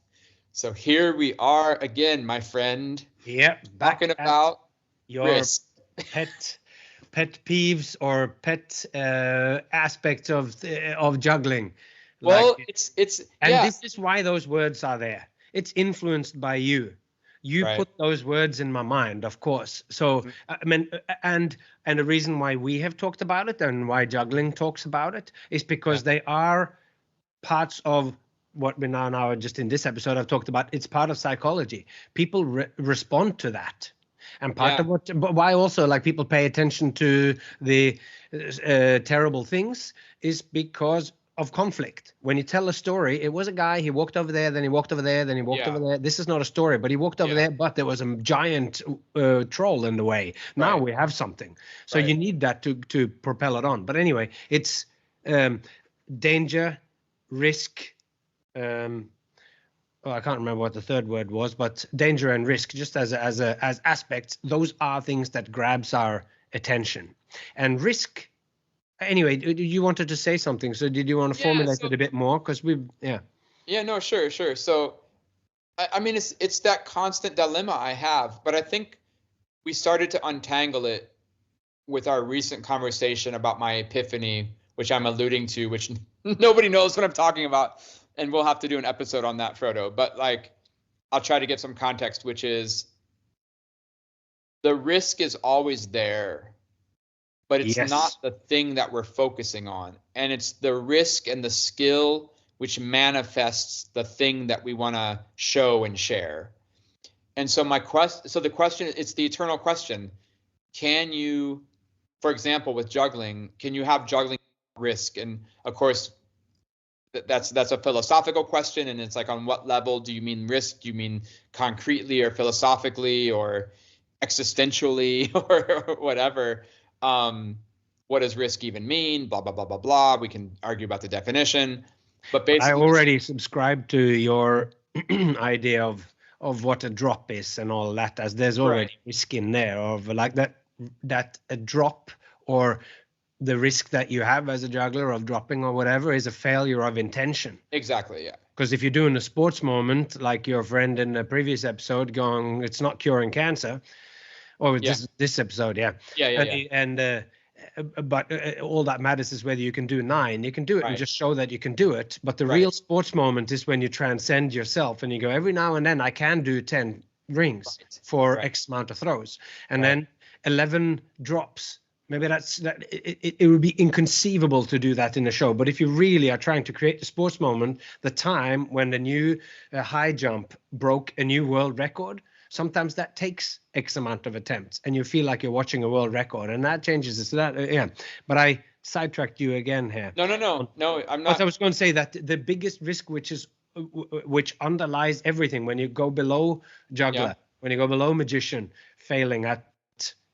So here we are again, my friend. Yeah, talking about your risk. pet peeves or pet aspects of juggling. Well, like, it's this is why those words are there. It's influenced by you. You right. put those words in my mind, of course. So I mean, and the reason why we have talked about it and why juggling talks about it is because they are parts of what we now just in this episode I've talked about. It's part of psychology. People respond to that. And part of why also like people pay attention to the terrible things is because of conflict. When you tell a story, it was a guy, he walked over there, then he walked over there, then he walked over there. This is not a story, but he walked over there, but there was a giant troll in the way. Now we have something. So you need that to propel it on. But anyway, it's danger, risk, I can't remember what the third word was, but danger and risk, just as aspects, those are things that grabs our attention. And risk, anyway, you wanted to say something, so did you want to formulate it a bit more? Because no, sure. So I mean, it's that constant dilemma I have, but I think we started to untangle it with our recent conversation about my epiphany, which I'm alluding to, which nobody knows what I'm talking about. And we'll have to do an episode on that, Frodo. But like, I'll try to get some context, which is the risk is always there. but it's Yes. not the thing that we're focusing on. And it's the risk and the skill which manifests the thing that we want to show and share. And so the question, it's the eternal question. Can you, for example, with juggling, can you have juggling risk? And of course, that's a philosophical question. And it's like, on what level do you mean risk? Do you mean concretely or philosophically or existentially or whatever? What does risk even mean? Blah, blah, blah, blah, blah. We can argue about the definition. But basically, I already subscribe to your idea of what a drop is and all that, as there's already risk in there of like that a drop or the risk that you have as a juggler of dropping or whatever is a failure of intention. Exactly, yeah. Because if you're doing a sports moment, like your friend in the previous episode going, it's not curing cancer, or this episode, but all that matters is whether you can do 9. You can do it and just show that you can do it. But the real sports moment is when you transcend yourself and you go, every now and then I can do 10 rings for X amount of throws, and then 11 drops. Maybe it would be inconceivable to do that in a show. But if you really are trying to create the sports moment, the time when the new high jump broke a new world record, sometimes that takes X amount of attempts and you feel like you're watching a world record, and that changes it. So that, but I sidetracked you again here. No, I'm not. But I was going to say that the biggest risk, which underlies everything, when you go below juggler, when you go below magician, failing at,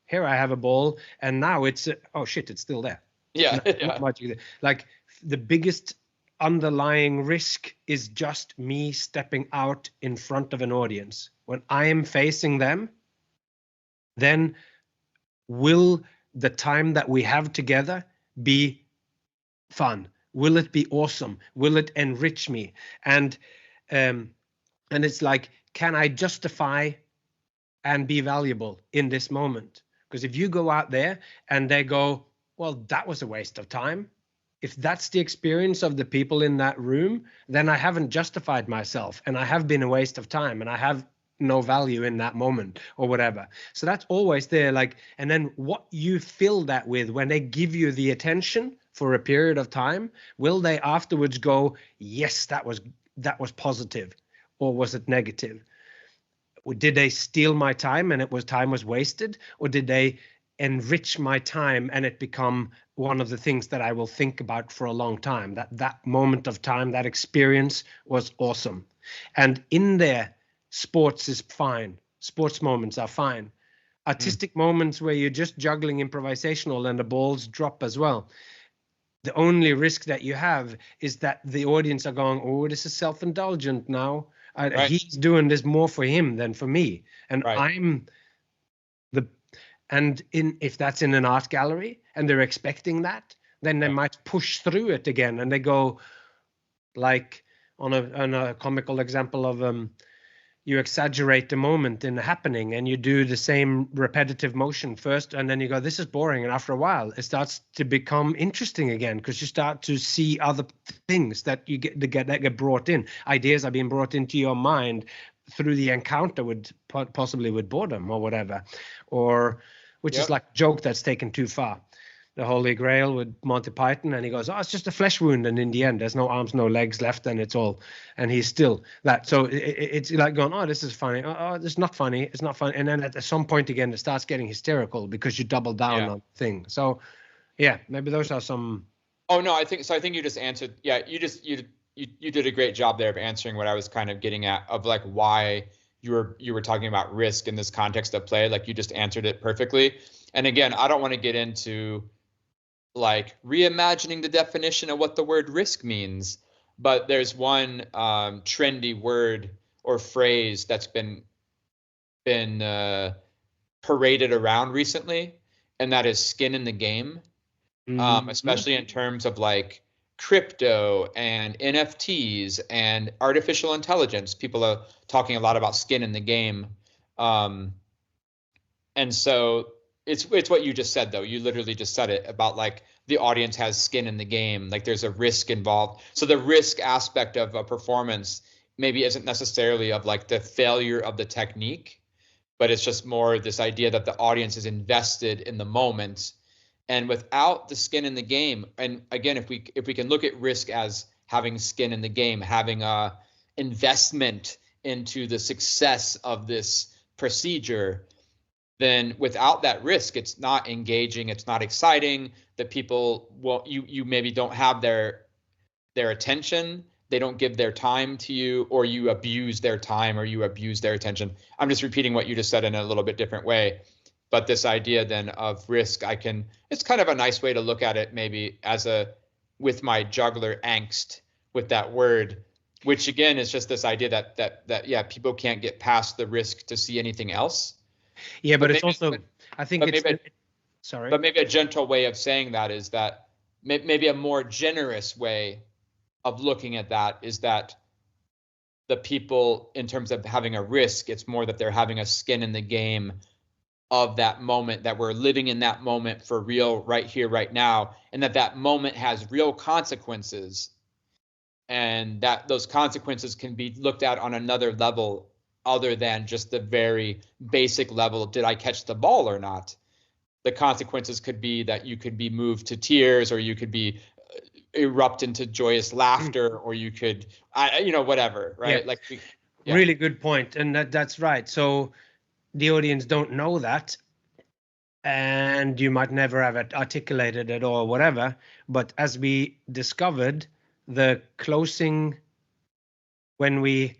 here I have a ball and now it's, oh shit, it's still there. Not much. Like the biggest underlying risk is just me stepping out in front of an audience. When I am facing them, then will the time that we have together be fun? Will it be awesome? Will it enrich me? And it's like, can I justify and be valuable in this moment? Because if you go out there and they go, well, that was a waste of time. If that's the experience of the people in that room, then I haven't justified myself and I have been a waste of time and I have no value in that moment or whatever. So that's always there. Like, and then what you fill that with when they give you the attention for a period of time, will they afterwards go, yes, that was positive, or was it negative? Did they steal my time and time was wasted, or did they enrich my time and it become one of the things that I will think about for a long time? That moment of time, that experience was awesome. And in there, sports is fine. Sports moments are fine. Artistic moments where you're just juggling improvisational and the balls drop as well. The only risk that you have is that the audience are going, oh, this is self-indulgent now. He's doing this more for him than for me. And if that's in an art gallery and they're expecting that, then they might push through it again. And they go, like on a comical example of you exaggerate the moment in the happening and you do the same repetitive motion first, and then you go, this is boring. And after a while, it starts to become interesting again because you start to see other things that get brought in. Ideas are being brought into your mind through the encounter with possibly with boredom or whatever, or which is like a joke that's taken too far. The Holy Grail with Monty Python, and he goes, oh, it's just a flesh wound, and in the end there's no arms, no legs left, and he's still that. So it's like going, oh, this is funny, oh, this is not funny, it's not funny, and then at some point again it starts getting hysterical because you double down on the thing. So maybe those are some. Oh no, I think you just answered. You did a great job there of answering what I was kind of getting at, of like why you were talking about risk in this context of play. Like, you just answered it perfectly. And again, I don't want to get into like reimagining the definition of what the word risk means, but there's one trendy word or phrase that's been paraded around recently, and that is skin in the game. Especially in terms of like crypto and NFTs and artificial intelligence. People are talking a lot about skin in the game. And so it's what you just said, though. You literally just said it about like the audience has skin in the game. Like, there's a risk involved. So the risk aspect of a performance maybe isn't necessarily of like the failure of the technique, but it's just more this idea that the audience is invested in the moment. And without the skin in the game, and again, if we can look at risk as having skin in the game, having a investment into the success of this procedure, then without that risk, it's not engaging, it's not exciting. The people, well, you maybe don't have their attention, they don't give their time to you, or you abuse their time, or you abuse their attention. I'm just repeating what you just said in a little bit different way. But this idea then of risk, it's kind of a nice way to look at it, maybe with my juggler angst with that word, which again is just this idea that yeah, people can't get past the risk to see anything else. Yeah, but it's also, I think it's, sorry. But maybe a gentle way of saying that is that maybe a more generous way of looking at that is that the people, in terms of having a risk, it's more that they're having a skin in the game of that moment, that we're living in that moment for real right here, right now, and that moment has real consequences, and that those consequences can be looked at on another level other than just the very basic level of, did I catch the ball or not? The consequences could be that you could be moved to tears, or you could be erupt into joyous laughter, or you could, whatever, right? Yeah. Really good point. And that's right. So the audience don't know that, and you might never have it articulated it or whatever. But as we discovered, the closing, when we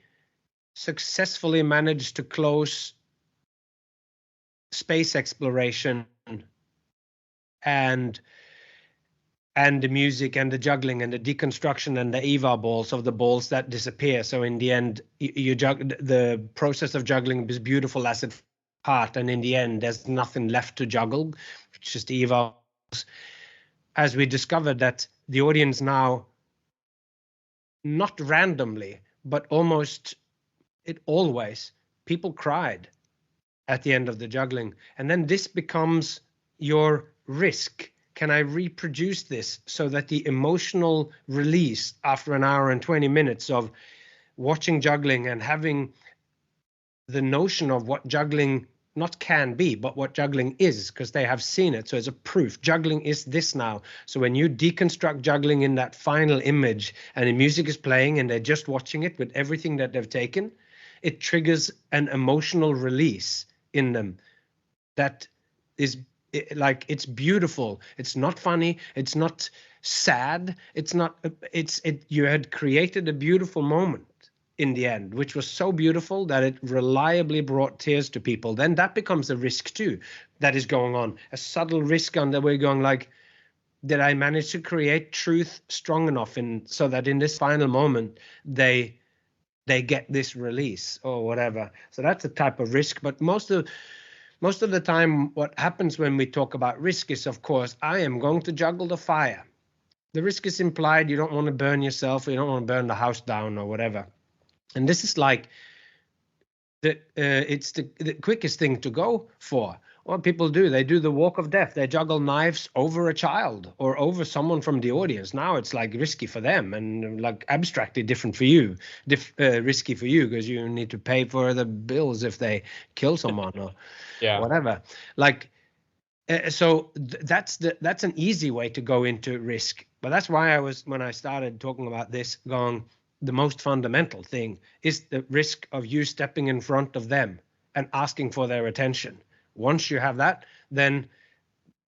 successfully managed to close space exploration and the music and the juggling and the deconstruction and the Ivar balls of the balls that disappear. So in the end, the process of juggling is beautiful as it part, and in the end, there's nothing left to juggle. It's just Ivar. As we discovered that the audience now, not randomly, but almost always, people cried at the end of the juggling. And then this becomes your risk. Can I reproduce this so that the emotional release after an hour and 20 minutes of watching juggling and having the notion of what juggling not can be, but what juggling is, because they have seen it. So it's a proof. Juggling is this now. So when you deconstruct juggling in that final image and the music is playing and they're just watching it with everything that they've taken, it triggers an emotional release in them that is it's beautiful. It's not funny. It's not sad. You had created a beautiful moment in the end, which was so beautiful that it reliably brought tears to people. Then that becomes a risk too, that is going on, a subtle risk on the way, going like, did I manage to create truth strong enough so that in this final moment they get this release or whatever. So that's a type of risk. But most of the time, what happens when we talk about risk is, of course, I am going to juggle the fire. The risk is implied. You don't want to burn yourself. You don't want to burn the house down or whatever. And this is like it's the quickest thing to go for. What people do, they do the walk of death. They juggle knives over a child or over someone from the audience. Now it's like risky for them and like abstractly different for you, risky for you because you need to pay for the bills if they kill someone or whatever. Like, so that's an easy way to go into risk. But that's why when I started talking about this, going, the most fundamental thing is the risk of you stepping in front of them and asking for their attention. Once you have that, then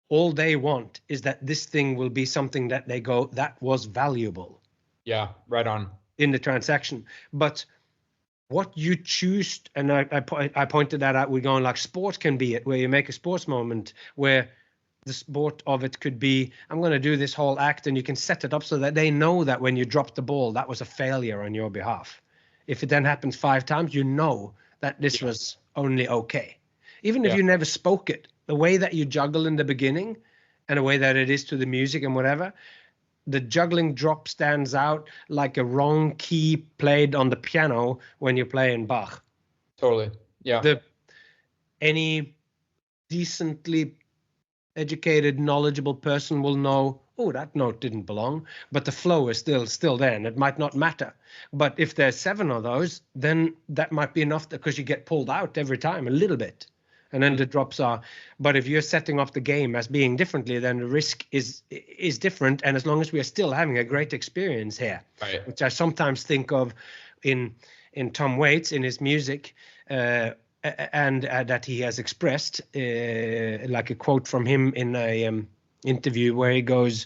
all they want is that this thing will be something that they go, that was valuable. Yeah, right on. In the transaction. But what you choose, and I pointed that out, we're going like sport can be it, where you make a sports moment where the sport of it could be, I'm going to do this whole act, and you can set it up so that they know that when you drop the ball, that was a failure on your behalf. If it then happens 5 times, you know that this was only okay. Even if you never spoke it, the way that you juggle in the beginning and the way that it is to the music and whatever, the juggling drop stands out like a wrong key played on the piano when you're playing Bach. Totally. Yeah. Any decently educated, knowledgeable person will know, oh, that note didn't belong, but the flow is still there, and it might not matter. But if there's 7 of those, then that might be enough because you get pulled out every time a little bit. And then the drops are, but if you're setting up the game as being differently, then the risk is different. And as long as we are still having a great experience here, Right. which I sometimes think of in Tom Waits in his music, and that he has expressed, like a quote from him in a interview where he goes,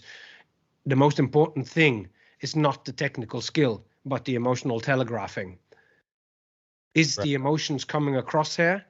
the most important thing is not the technical skill, but the emotional telegraphing. Is the emotions coming across here?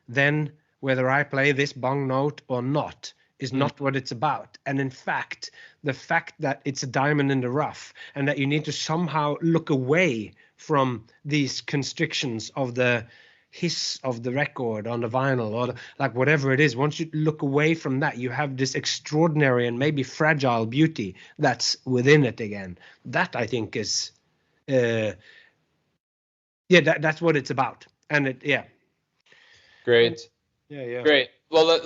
Then whether I play this bong note or not is not what it's about. And in fact, the fact that it's a diamond in the rough and that you need to somehow look away from these constrictions of the hiss of the record on the vinyl or like whatever it is, once you look away from that, you have this extraordinary and maybe fragile beauty that's within it again. That I think is that's what it's about. And Great. Yeah. Great. Well,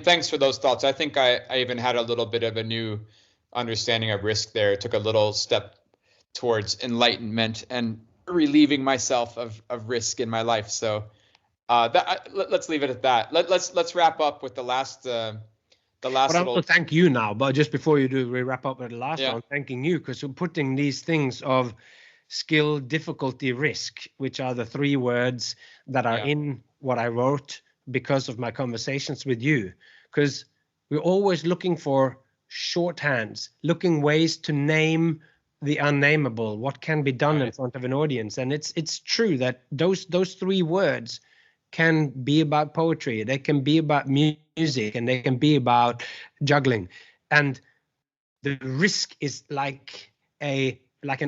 thanks for those thoughts. I think I even had a little bit of a new understanding of risk there. Took a little step towards enlightenment and relieving myself of risk in my life. So let's leave it at that. Let's wrap up with the last But I want to thank you now. But just before you do, we wrap up with the last one. Thanking you because you're putting these things of skill, difficulty, risk, which are the three words that are in what I wrote because of my conversations with you. Because we're always looking for shorthands, looking ways to name the unnameable, what can be done in front of an audience. And it's true that those three words can be about poetry, they can be about music, and they can be about juggling. And the risk is like an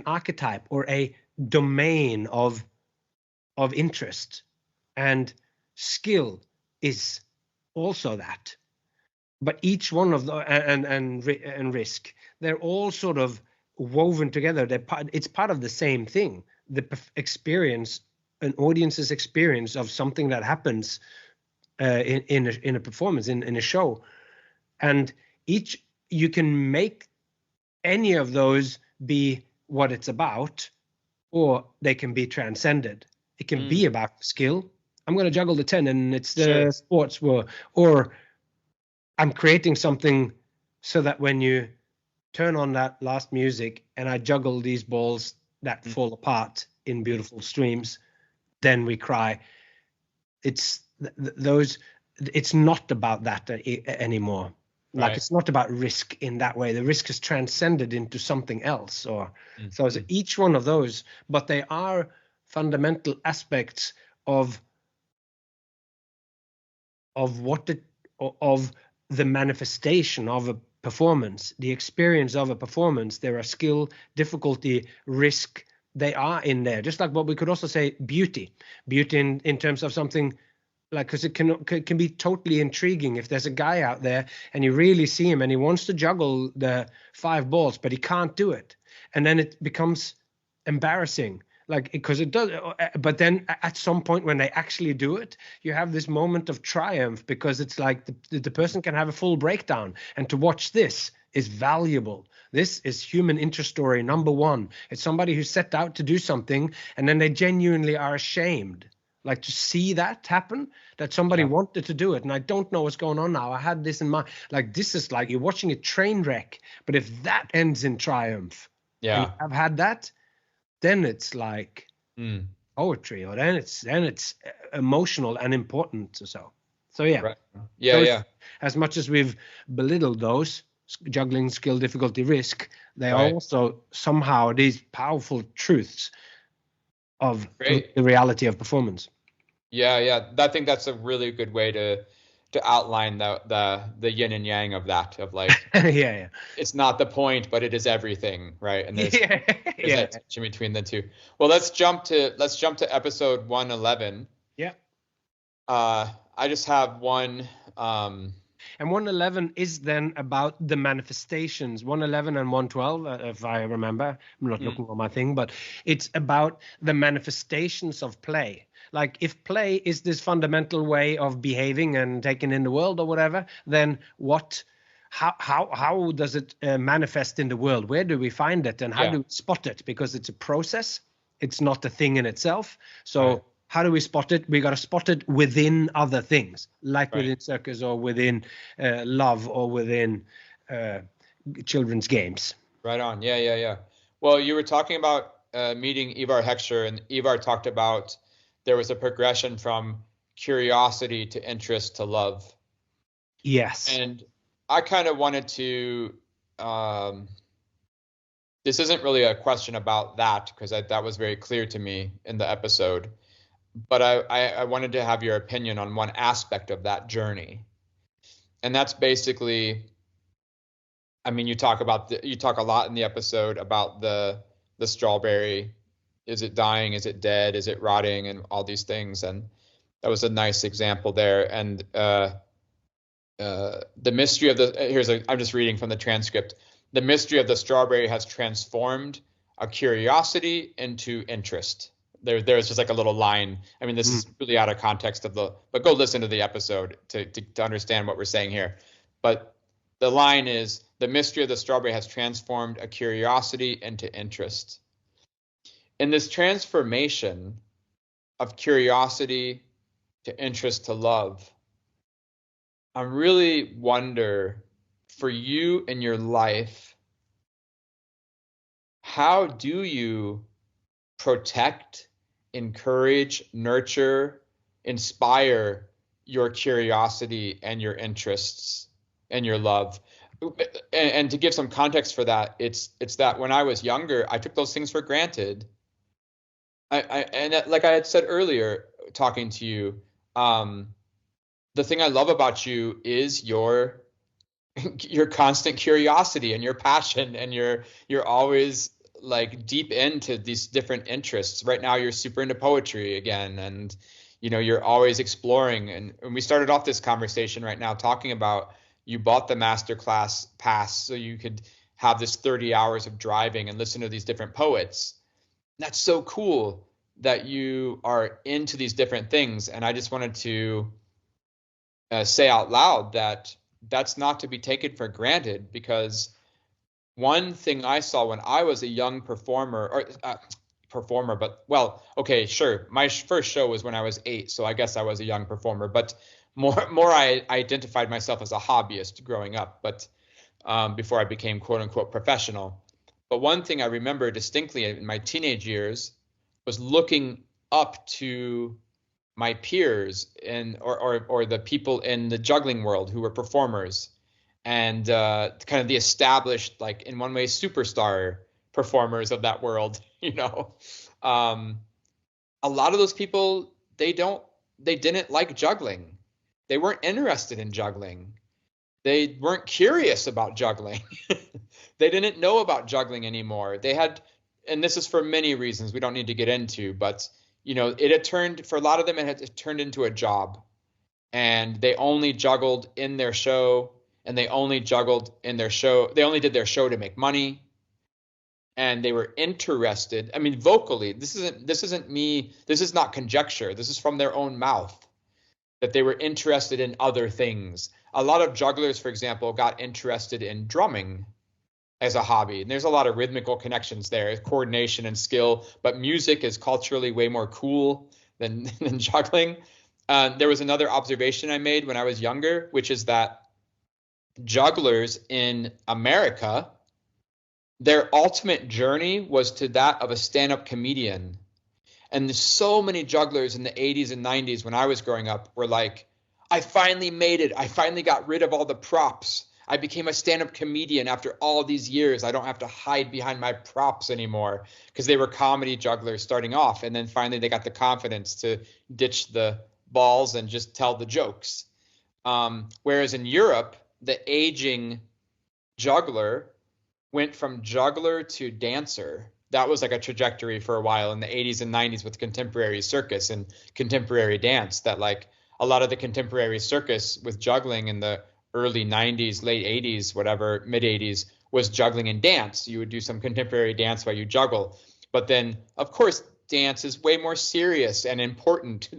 archetype or a domain of interest, and skill is also that. But each one of the and risk, they're all sort of woven together. It's part of the same thing. The experience, an audience's experience of something that happens in a performance, in a show, and you can make any of those be what it's about, or they can be transcended. It can be about skill. I'm going to juggle the 10 and it's the sports war, or I'm creating something so that when you turn on that last music and I juggle these balls that fall apart in beautiful streams, then we cry. It's it's not about that anymore. Like it's not about risk in that way. The risk is transcended into something else, or so it's each one of those, but they are fundamental aspects of the manifestation of a performance, the experience of a performance. There are skill, difficulty, risk. They are in there, just like what we could also say beauty in terms of something. Like, because it can be totally intriguing if there's a guy out there and you really see him and he wants to juggle the 5 balls, but he can't do it. And then it becomes embarrassing, like, because it does. But then at some point when they actually do it, you have this moment of triumph, because it's like the person can have a full breakdown. And to watch this is valuable. This is human interest story number 1. It's somebody who set out to do something and then they genuinely are ashamed. Like, to see that happen, that somebody wanted to do it, and I don't know what's going on now. I had this in mind. Like, this is like you're watching a train wreck, but if that ends in triumph, and I've had that, then it's like poetry, or then it's emotional and important. So as much as we've belittled those, juggling, skill, difficulty, risk, they are also somehow these powerful truths of the reality of performance. Yeah. I think that's a really good way to outline the yin and yang of that, of like, it's not the point, but it is everything, right? And there's that tension between the two. Well, let's jump to episode 111. I just have one. And 111 is then about the manifestations. 111 and 112, if I remember. I'm not looking on my thing, but it's about the manifestations of play. Like, if play is this fundamental way of behaving and taking in the world or whatever, then how does it manifest in the world? Where do we find it, and how do we spot it? Because it's a process. It's not a thing in itself. So how do we spot it? We got to spot it within other things, like Right. within circus or within love or within children's games. Right on. Yeah. Well, you were talking about meeting Ivar Hacksher, and Ivar talked about there was a progression from curiosity to interest to love. Yes. And I kind of wanted to, this isn't really a question about that because that was very clear to me in the episode, but I wanted to have your opinion on one aspect of that journey. And that's basically, I mean, you talk a lot in the episode about the strawberry. Is it dying? Is it dead? Is it rotting? And all these things. And that was a nice example there. And the mystery of I'm just reading from the transcript. The mystery of the strawberry has transformed a curiosity into interest. There's just like a little line. I mean, this is really out of context but go listen to the episode to understand what we're saying here. But the line is, the mystery of the strawberry has transformed a curiosity into interest. In this transformation of curiosity to interest to love, I really wonder, for you in your life, how do you protect, encourage, nurture, inspire your curiosity and your interests and your love? And to give some context for that, it's that when I was younger, I took those things for granted. And like I had said earlier, talking to you, the thing I love about you is your constant curiosity and your passion, and you're always like deep into these different interests. Right now, you're super into poetry again, and you're always exploring. And we started off this conversation right now talking about you bought the masterclass pass so you could have this 30 hours of driving and listen to these different poets. That's so cool that you are into these different things. And I just wanted to say out loud that that's not to be taken for granted, because one thing I saw when I was a young performer, but well, okay, sure. My first show was when I was 8, so I guess I was a young performer, but more I identified myself as a hobbyist growing up, but before I became quote unquote professional. But one thing I remember distinctly in my teenage years was looking up to my peers or the people in the juggling world who were performers, and kind of the established, like in one way, superstar performers of that world. A lot of those people, they didn't like juggling. They weren't interested in juggling. They weren't curious about juggling. They didn't know about juggling anymore. They had, and this is for many reasons we don't need to get into, but it had turned, for a lot of them, it had turned into a job, and they only juggled in their show, and they only juggled in their show. They only did their show to make money, and they were interested. I mean, vocally, this isn't me. This is not conjecture. This is from their own mouth, that they were interested in other things. A lot of jugglers, for example, got interested in drumming as a hobby. And there's a lot of rhythmical connections there, coordination and skill, but music is culturally way more cool than juggling. There was another observation I made when I was younger, which is that jugglers in America, their ultimate journey was to that of a stand-up comedian. And there's so many jugglers in the 80s and 90s when I was growing up were like, I finally made it. I finally got rid of all the props. I became a stand-up comedian after all these years. I don't have to hide behind my props anymore, because they were comedy jugglers starting off. And then finally they got the confidence to ditch the balls and just tell the jokes. Whereas in Europe, the aging juggler went from juggler to dancer. That was like a trajectory for a while in the 80s and 90s with contemporary circus and contemporary dance, that like a lot of the contemporary circus with juggling in the early 90s, late 80s, whatever, mid 80s, was juggling and dance. You would do some contemporary dance while you juggle. But then, of course, dance is way more serious and important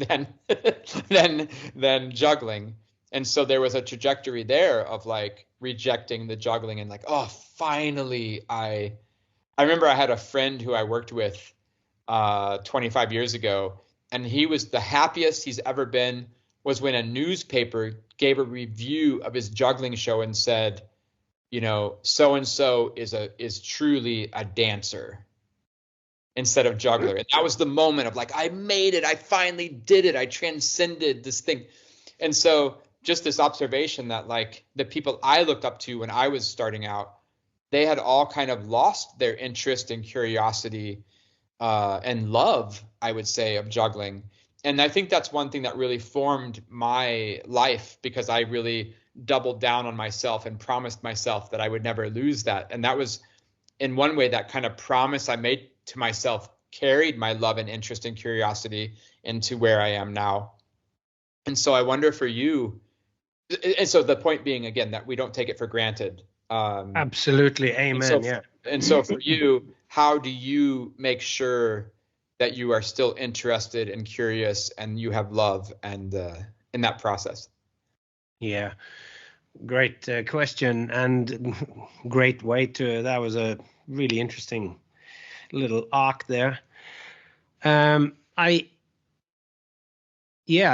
than juggling. And so there was a trajectory there of like rejecting the juggling and like, oh, finally, I remember I had a friend who I worked with 25 years ago, and he was the happiest he's ever been was when a newspaper gave a review of his juggling show and said, you know, so and so is truly a dancer instead of juggler. And that was the moment of like, I made it, I finally did it, I transcended this thing. And so just this observation that like the people I looked up to when I was starting out, they had all kind of lost their interest and curiosity and love, I would say, of juggling. And I think that's one thing that really formed my life, because I really doubled down on myself and promised myself that I would never lose that. And that was, in one way, that kind of promise I made to myself carried my love and interest and curiosity into where I am now. And so I wonder for you, and so the point being, again, that we don't take it for granted. Absolutely. Amen. And so for you, how do you make sure that you are still interested and curious and you have love and in that process? Yeah, great question, and great way to, that was a really interesting little arc there. I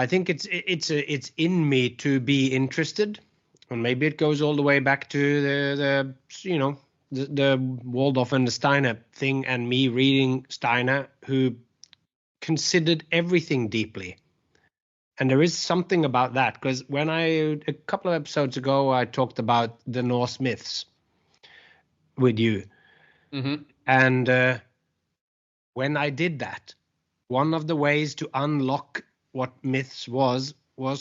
think it's in me to be interested, and maybe it goes all the way back to the Waldorf and the Steiner thing, and me reading Steiner, who considered everything deeply. And there is something about that, because when a couple of episodes ago, I talked about the Norse myths with you. Mm-hmm. And when I did that, one of the ways to unlock what myths was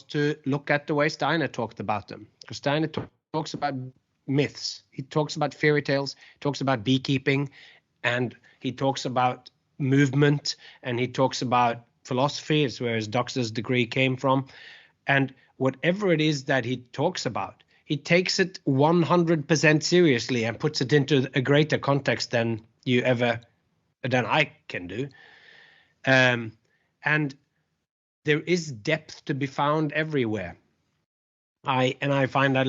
to look at the way Steiner talked about them. Because Steiner talks about myths. He talks about fairy tales, he talks about beekeeping, and he talks about movement, and he talks about philosophy. It's where his doctor's degree came from. And whatever it is that he talks about, he takes it 100% seriously and puts it into a greater context than I can do. And there is depth to be found everywhere. I find that,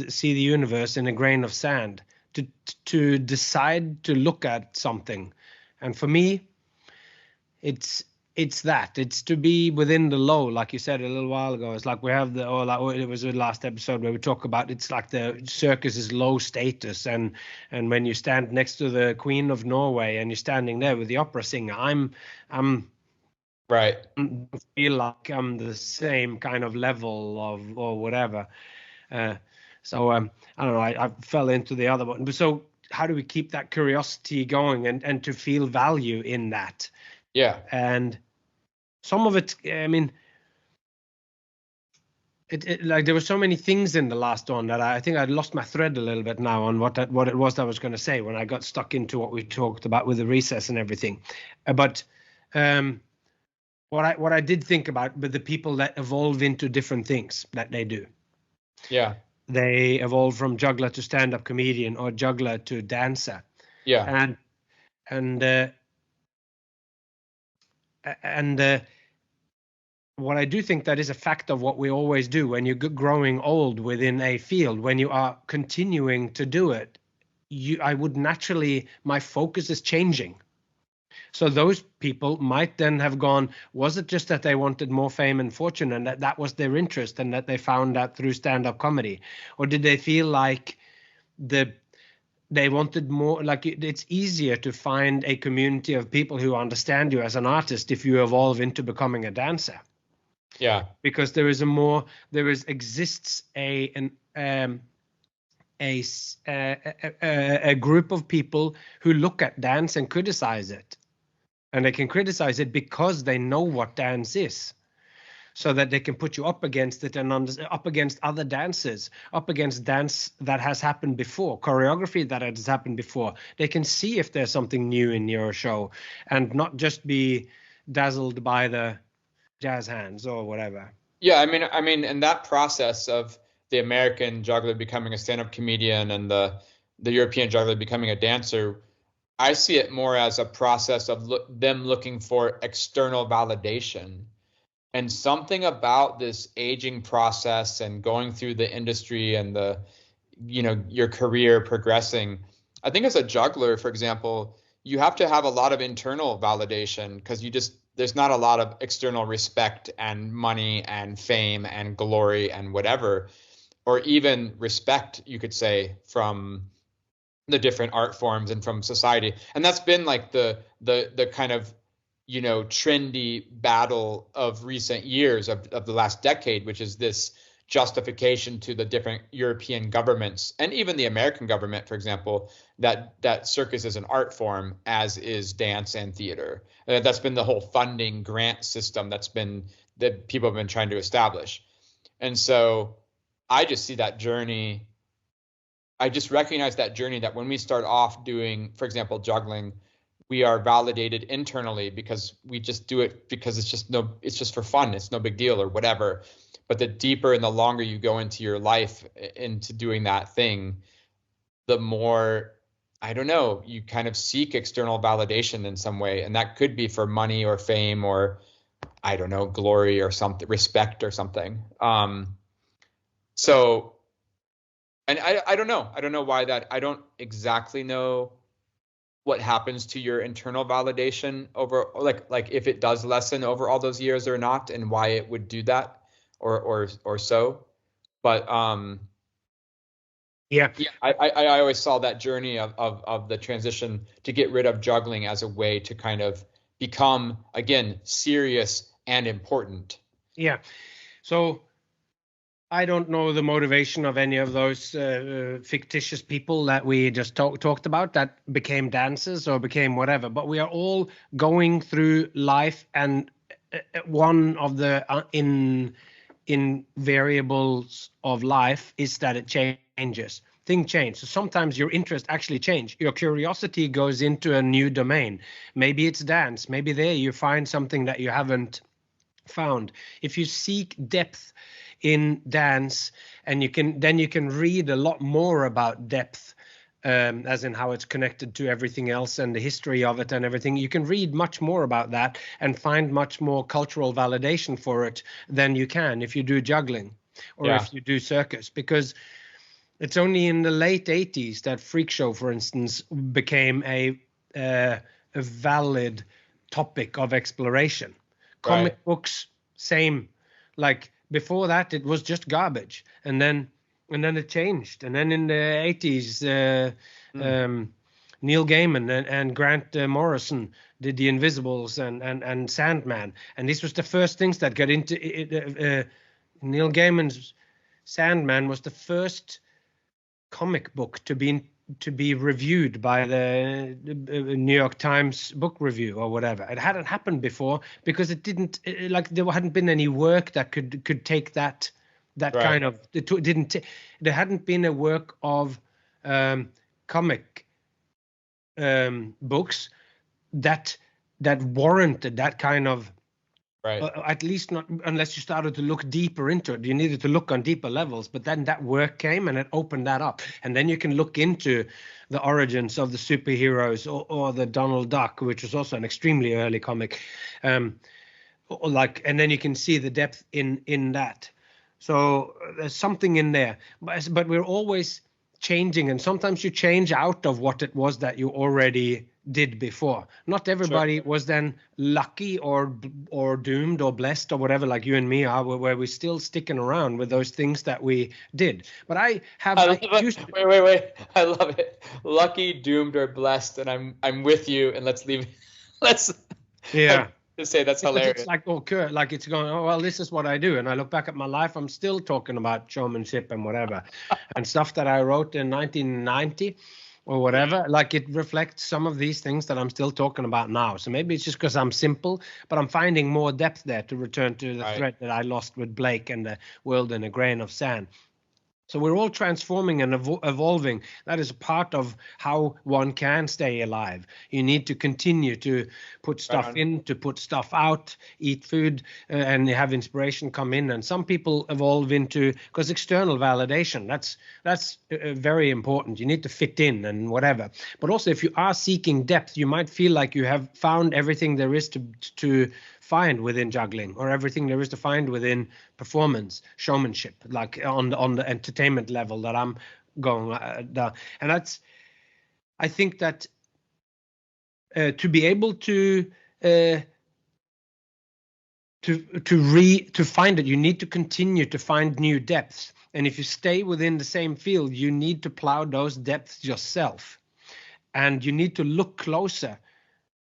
see the universe in a grain of sand, to decide to look at something. And for me, it's to be within the low, like you said a little while ago. It's like we have it was the last episode where we talk about, it's like the circus is low status, and when you stand next to the Queen of Norway and you're standing there with the opera singer, I'm right. I feel like I'm the same kind of level of, or whatever. So I don't know, I fell into the other one. But so how do we keep that curiosity going and to feel value in that? Yeah. And some of it, I mean, it like there were so many things in the last one that I think I'd lost my thread a little bit now on what it was I was going to say when I got stuck into what we talked about with the recess and everything. But what I did think about with the people that evolve into different things that they do. Yeah. They evolve from juggler to stand-up comedian, or juggler to dancer. Yeah. And what I do think that is a fact of what we always do when you're growing old within a field, when you are continuing to do it, my focus is changing. So those people might then have gone, was it just that they wanted more fame and fortune, and that was their interest, and that they found that through stand-up comedy? Or did they feel like they wanted more, like it's easier to find a community of people who understand you as an artist if you evolve into becoming a dancer? Yeah. Because exists a group of people who look at dance and criticize it. And they can criticize it because they know what dance is, so that they can put you up against it and up against other dances, up against dance that has happened before, choreography that has happened before. They can see if there's something new in your show and not just be dazzled by the jazz hands or whatever. Yeah, I mean, in that process of the American juggler becoming a stand-up comedian and the European juggler becoming a dancer, I see it more as a process of them looking for external validation. And something about this aging process and going through the industry and your career progressing, I think as a juggler, for example, you have to have a lot of internal validation, because there's not a lot of external respect and money and fame and glory and whatever, or even respect, you could say, from the different art forms and from society. And that's been like the kind of, trendy battle of recent years, of the last decade, which is this justification to the different European governments and even the American government, for example, that circus is an art form, as is dance and theater. That's been the whole funding grant system that people have been trying to establish. And so I just see that journey. I just recognize that journey, that when we start off doing, for example, juggling, we are validated internally because we just do it because it's just for fun. It's no big deal or whatever. But the deeper and the longer you go into your life into doing that thing, the more, I don't know, you kind of seek external validation in some way. And that could be for money or fame or, I don't know, glory or something, respect or something. So, and I don't know. I don't know why that. I don't exactly know what happens to your internal validation over, like if it does lessen over all those years or not, and why it would do that. Or so, but yeah, I always saw that journey of the transition to get rid of juggling as a way to kind of become, again, serious and important. Yeah. So I don't know the motivation of any of those fictitious people that we just talked about that became dancers or became whatever, but we are all going through life, and one of the in variables of life is that it changes. Things change. So sometimes your interest actually change. Your curiosity goes into a new domain. Maybe it's dance. Maybe there you find something that you haven't found. If you seek depth in dance, and you can read a lot more about depth, as in how it's connected to everything else and the history of it and everything. You can read much more about that and find much more cultural validation for it than you can if you do juggling or if you do circus, because it's only in the late 80s that freak show, for instance, became a valid topic of exploration. Comic books, same. Like before that, it was just garbage, and then it changed. And then in the 80s, Neil Gaiman and Grant Morrison did The Invisibles and Sandman, and this was the first things that got into it. Neil Gaiman's Sandman was the first comic book to be reviewed by the New York Times book review or whatever. It hadn't happened before because there hadn't been any work that could take that kind of, there hadn't been a work of comic books that warranted that kind of, at least not unless you started to look deeper into it. You needed to look on deeper levels, but then that work came and it opened that up, and then you can look into the origins of the superheroes or the Donald Duck, which was also an extremely early comic, and then you can see the depth in that. So there's something in there, but we're always changing, and sometimes you change out of what it was that you already did before. Not everybody was then lucky or doomed or blessed or whatever, like you and me are, where we're still sticking around with those things that we did. But wait, I love it. Lucky, doomed, or blessed, and I'm with you. And let's to say that's hilarious. It's like, like it's going, oh well, this is what I do, and I look back at my life, I'm still talking about showmanship and whatever, and stuff that I wrote in 1990 or whatever. Like it reflects some of these things that I'm still talking about now. So maybe it's just because I'm simple, but I'm finding more depth there, to return to the thread that I lost with Blake and the world in a grain of sand. So we're all transforming and evolving. That is a part of how one can stay alive. You need to continue to put stuff in, to put stuff out, eat food, and have inspiration come in. And some people evolve into, because external validation, that's very important. You need to fit in and whatever. But also, if you are seeking depth, you might feel like you have found everything there is to find within juggling, or everything there is to find within performance, showmanship, like on the entertainment level that I'm going down. And I think that to be able to to find it, you need to continue to find new depths. And if you stay within the same field, you need to plow those depths yourself. And you need to look closer,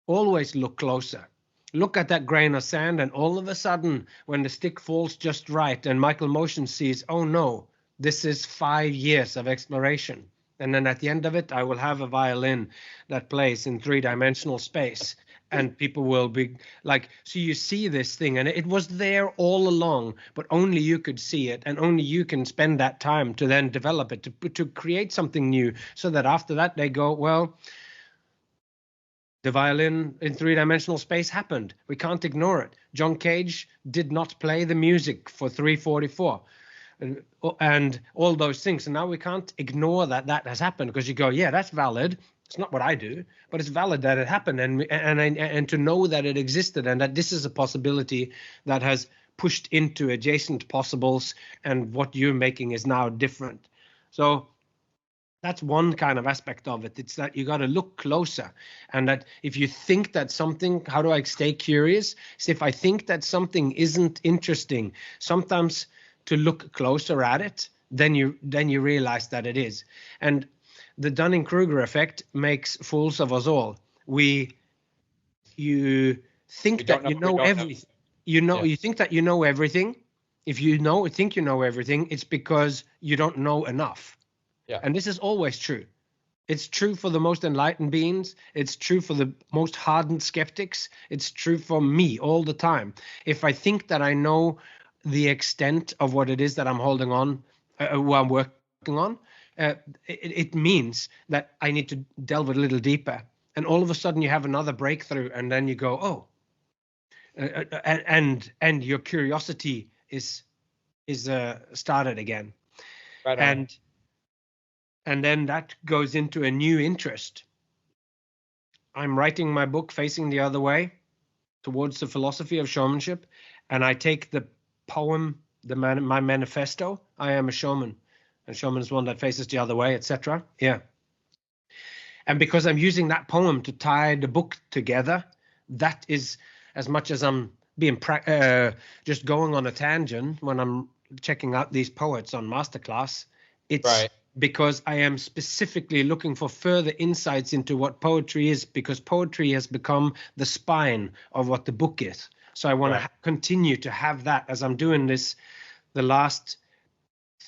always look closer. Look at that grain of sand, and all of a sudden, when the stick falls just right, and Michael Motion sees, oh no, this is 5 years of exploration. And then at the end of it, I will have a violin that plays in 3-dimensional space. And people will be like, so you see this thing, and it was there all along, but only you could see it, and only you can spend that time to then develop it, to create something new, so that after that they go, well, the violin in 3-dimensional space happened. We can't ignore it. John Cage did not play the music for 344 and all those things. And now we can't ignore that has happened, because you go, yeah, that's valid. It's not what I do, but it's valid that it happened. And to know that it existed, and that this is a possibility that has pushed into adjacent possibles, and what you're making is now different. So that's one kind of aspect of it. It's that you got to look closer, and that if you think that something, how do I stay curious? So if I think that something isn't interesting, sometimes to look closer at it, then you realize that it is. And the Dunning-Kruger effect makes fools of us all. You think that you know everything. You think that you know everything. If you think you know everything, it's because you don't know enough. Yeah. And this is always true. It's true for the most enlightened beings. It's true for the most hardened skeptics. It's true for me all the time. If I think that I know the extent of what it is that I'm holding on, what I'm working on, it means that I need to delve a little deeper. And all of a sudden you have another breakthrough, and then you go, oh, and your curiosity is started again. Right on. And then that goes into a new interest. I'm writing my book Facing the Other Way, towards the philosophy of showmanship, and I take the poem, my manifesto, I am a showman. A showman is one that faces the other way, etc. Yeah. And because I'm using that poem to tie the book together, that is, as much as I'm being just going on a tangent when I'm checking out these poets on Masterclass, it's right, because I am specifically looking for further insights into what poetry is, because poetry has become the spine of what the book is. So I want to continue to have that as I'm doing this, the last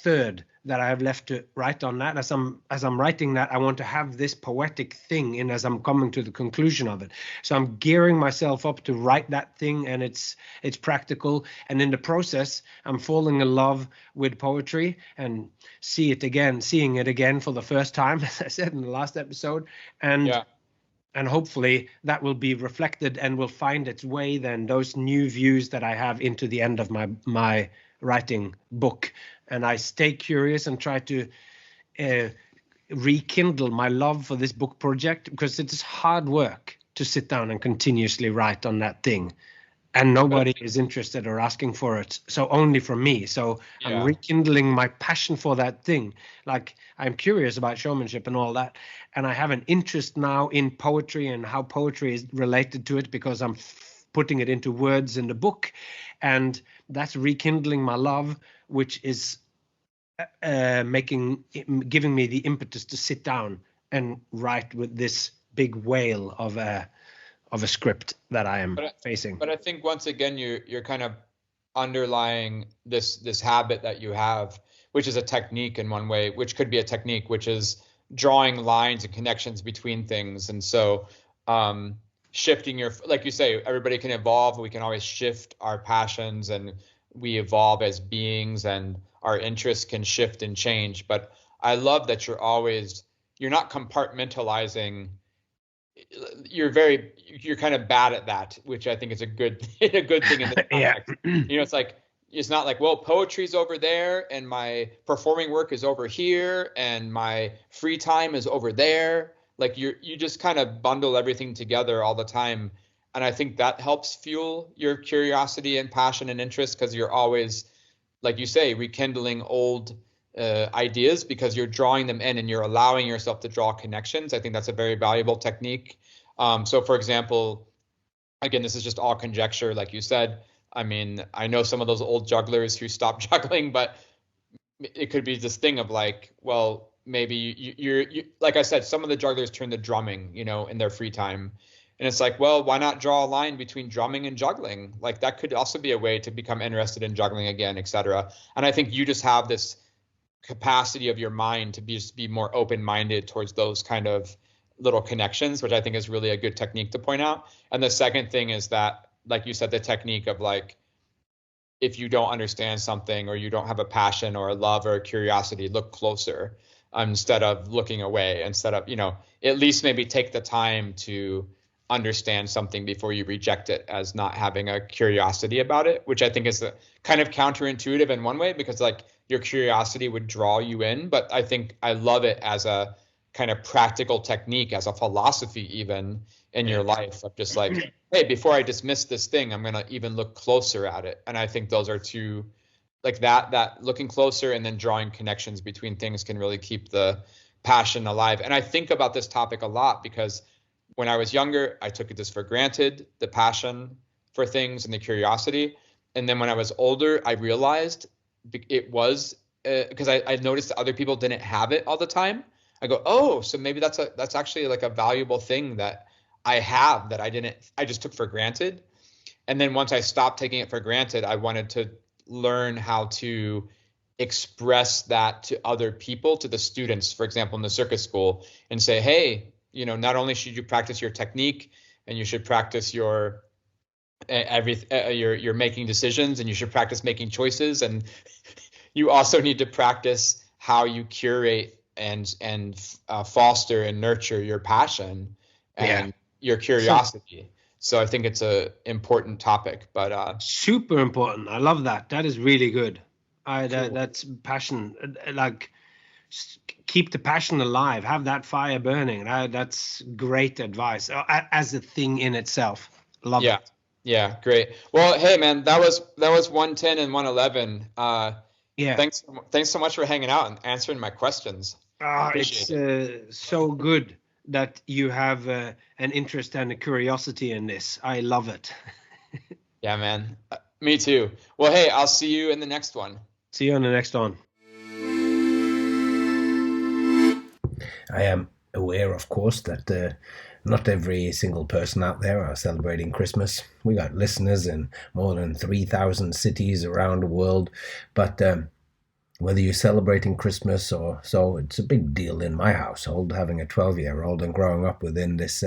third that I have left to write on that. As I'm writing that, I want to have this poetic thing in as I'm coming to the conclusion of it. So I'm gearing myself up to write that thing, and it's practical. And in the process, I'm falling in love with poetry and seeing it again for the first time, as I said in the last episode. And hopefully that will be reflected and will find its way then, those new views that I have, into the end of my writing book. And I stay curious and try to rekindle my love for this book project, because it is hard work to sit down and continuously write on that thing. And nobody is interested or asking for it. So only from me. So I'm rekindling my passion for that thing. Like, I'm curious about showmanship and all that. And I have an interest now in poetry and how poetry is related to it, because I'm putting it into words in the book. And that's rekindling my love, which is giving me the impetus to sit down and write with this big whale of a script that I am facing. But I think once again, you're kind of underlying this habit that you have, which is a technique in one way, which could be a technique, which is drawing lines and connections between things. And so shifting like you say, everybody can evolve. We can always shift our passions, and we evolve as beings, and our interests can shift and change. But I love that you're not compartmentalizing. You're kind of bad at that, which I think is a good thing in this context. It's not like, well, poetry's over there and my performing work is over here and my free time is over there. Like you just kind of bundle everything together all the time. And I think that helps fuel your curiosity and passion and interest, because you're always, like you say, rekindling old ideas, because you're drawing them in and you're allowing yourself to draw connections. I think that's a very valuable technique. So for example, again, this is just all conjecture, like you said, I mean, I know some of those old jugglers who stopped juggling, but it could be this thing of like, well, maybe you like I said, some of the jugglers turn to drumming, in their free time. And it's like, well, why not draw a line between drumming and juggling? Like that could also be a way to become interested in juggling again, etc. And I think you just have this capacity of your mind to just be more open-minded towards those kind of little connections, which I think is really a good technique to point out. And the second thing is that, like you said, the technique of like, if you don't understand something or you don't have a passion or a love or a curiosity, look closer instead of looking away, instead of, at least maybe take the time to understand something before you reject it as not having a curiosity about it, which I think is kind of counterintuitive in one way, because like your curiosity would draw you in. But I think I love it as a kind of practical technique, as a philosophy even in your life of just like, hey, before I dismiss this thing, I'm going to even look closer at it. And I think those are two, like that looking closer and then drawing connections between things can really keep the passion alive. And I think about this topic a lot because when I was younger, I took this for granted, the passion for things and the curiosity. And then when I was older, I realized it was because I noticed that other people didn't have it all the time. I go, oh, so maybe that's actually like a valuable thing that I have that I just took for granted. And then once I stopped taking it for granted, I wanted to learn how to express that to other people, to the students, for example, in the circus school, and say, hey, not only should you practice your technique and you should practice your you're making decisions and you should practice making choices, and you also need to practice how you curate and foster and nurture your passion and your curiosity. So I think it's a important topic, but super important. I love that. That is really good. Cool. That's passion. Like, keep the passion alive. Have that fire burning. That's great advice as a thing in itself. Love it. Yeah, great. Well, hey man, that was 110 and 111. Thanks so much for hanging out and answering my questions. It's so good that you have an interest and a curiosity in this. I love it. Yeah, man. Me too. Well, hey, I'll see you in the next one. See you on the next one. I am aware, of course, that not every single person out there are celebrating Christmas. We got listeners in more than 3,000 cities around the world, but whether you're celebrating Christmas or so, it's a big deal in my household, having a 12-year-old and growing up within this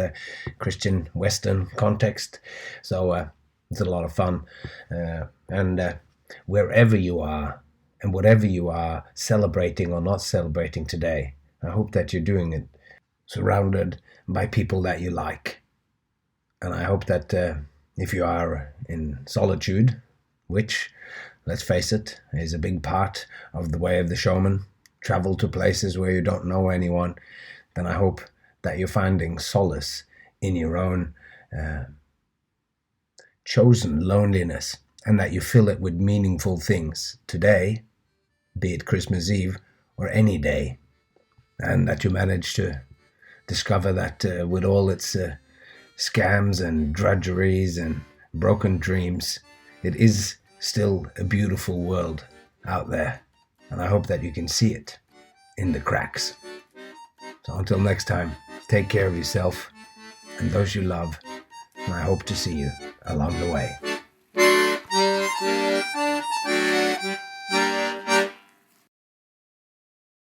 Christian Western context. So it's a lot of fun. And wherever you are and whatever you are celebrating or not celebrating today, I hope that you're doing it surrounded by people that you like. And I hope that if you are in solitude, which, let's face it, is a big part of the way of the showman, travel to places where you don't know anyone, then I hope that you're finding solace in your own chosen loneliness, and that you fill it with meaningful things today, be it Christmas Eve or any day, and that you manage to discover that with all its scams and drudgeries and broken dreams, it is still a beautiful world out there, and I hope that you can see it in the cracks. So until next time, take care of yourself and those you love, and I hope to see you along the way.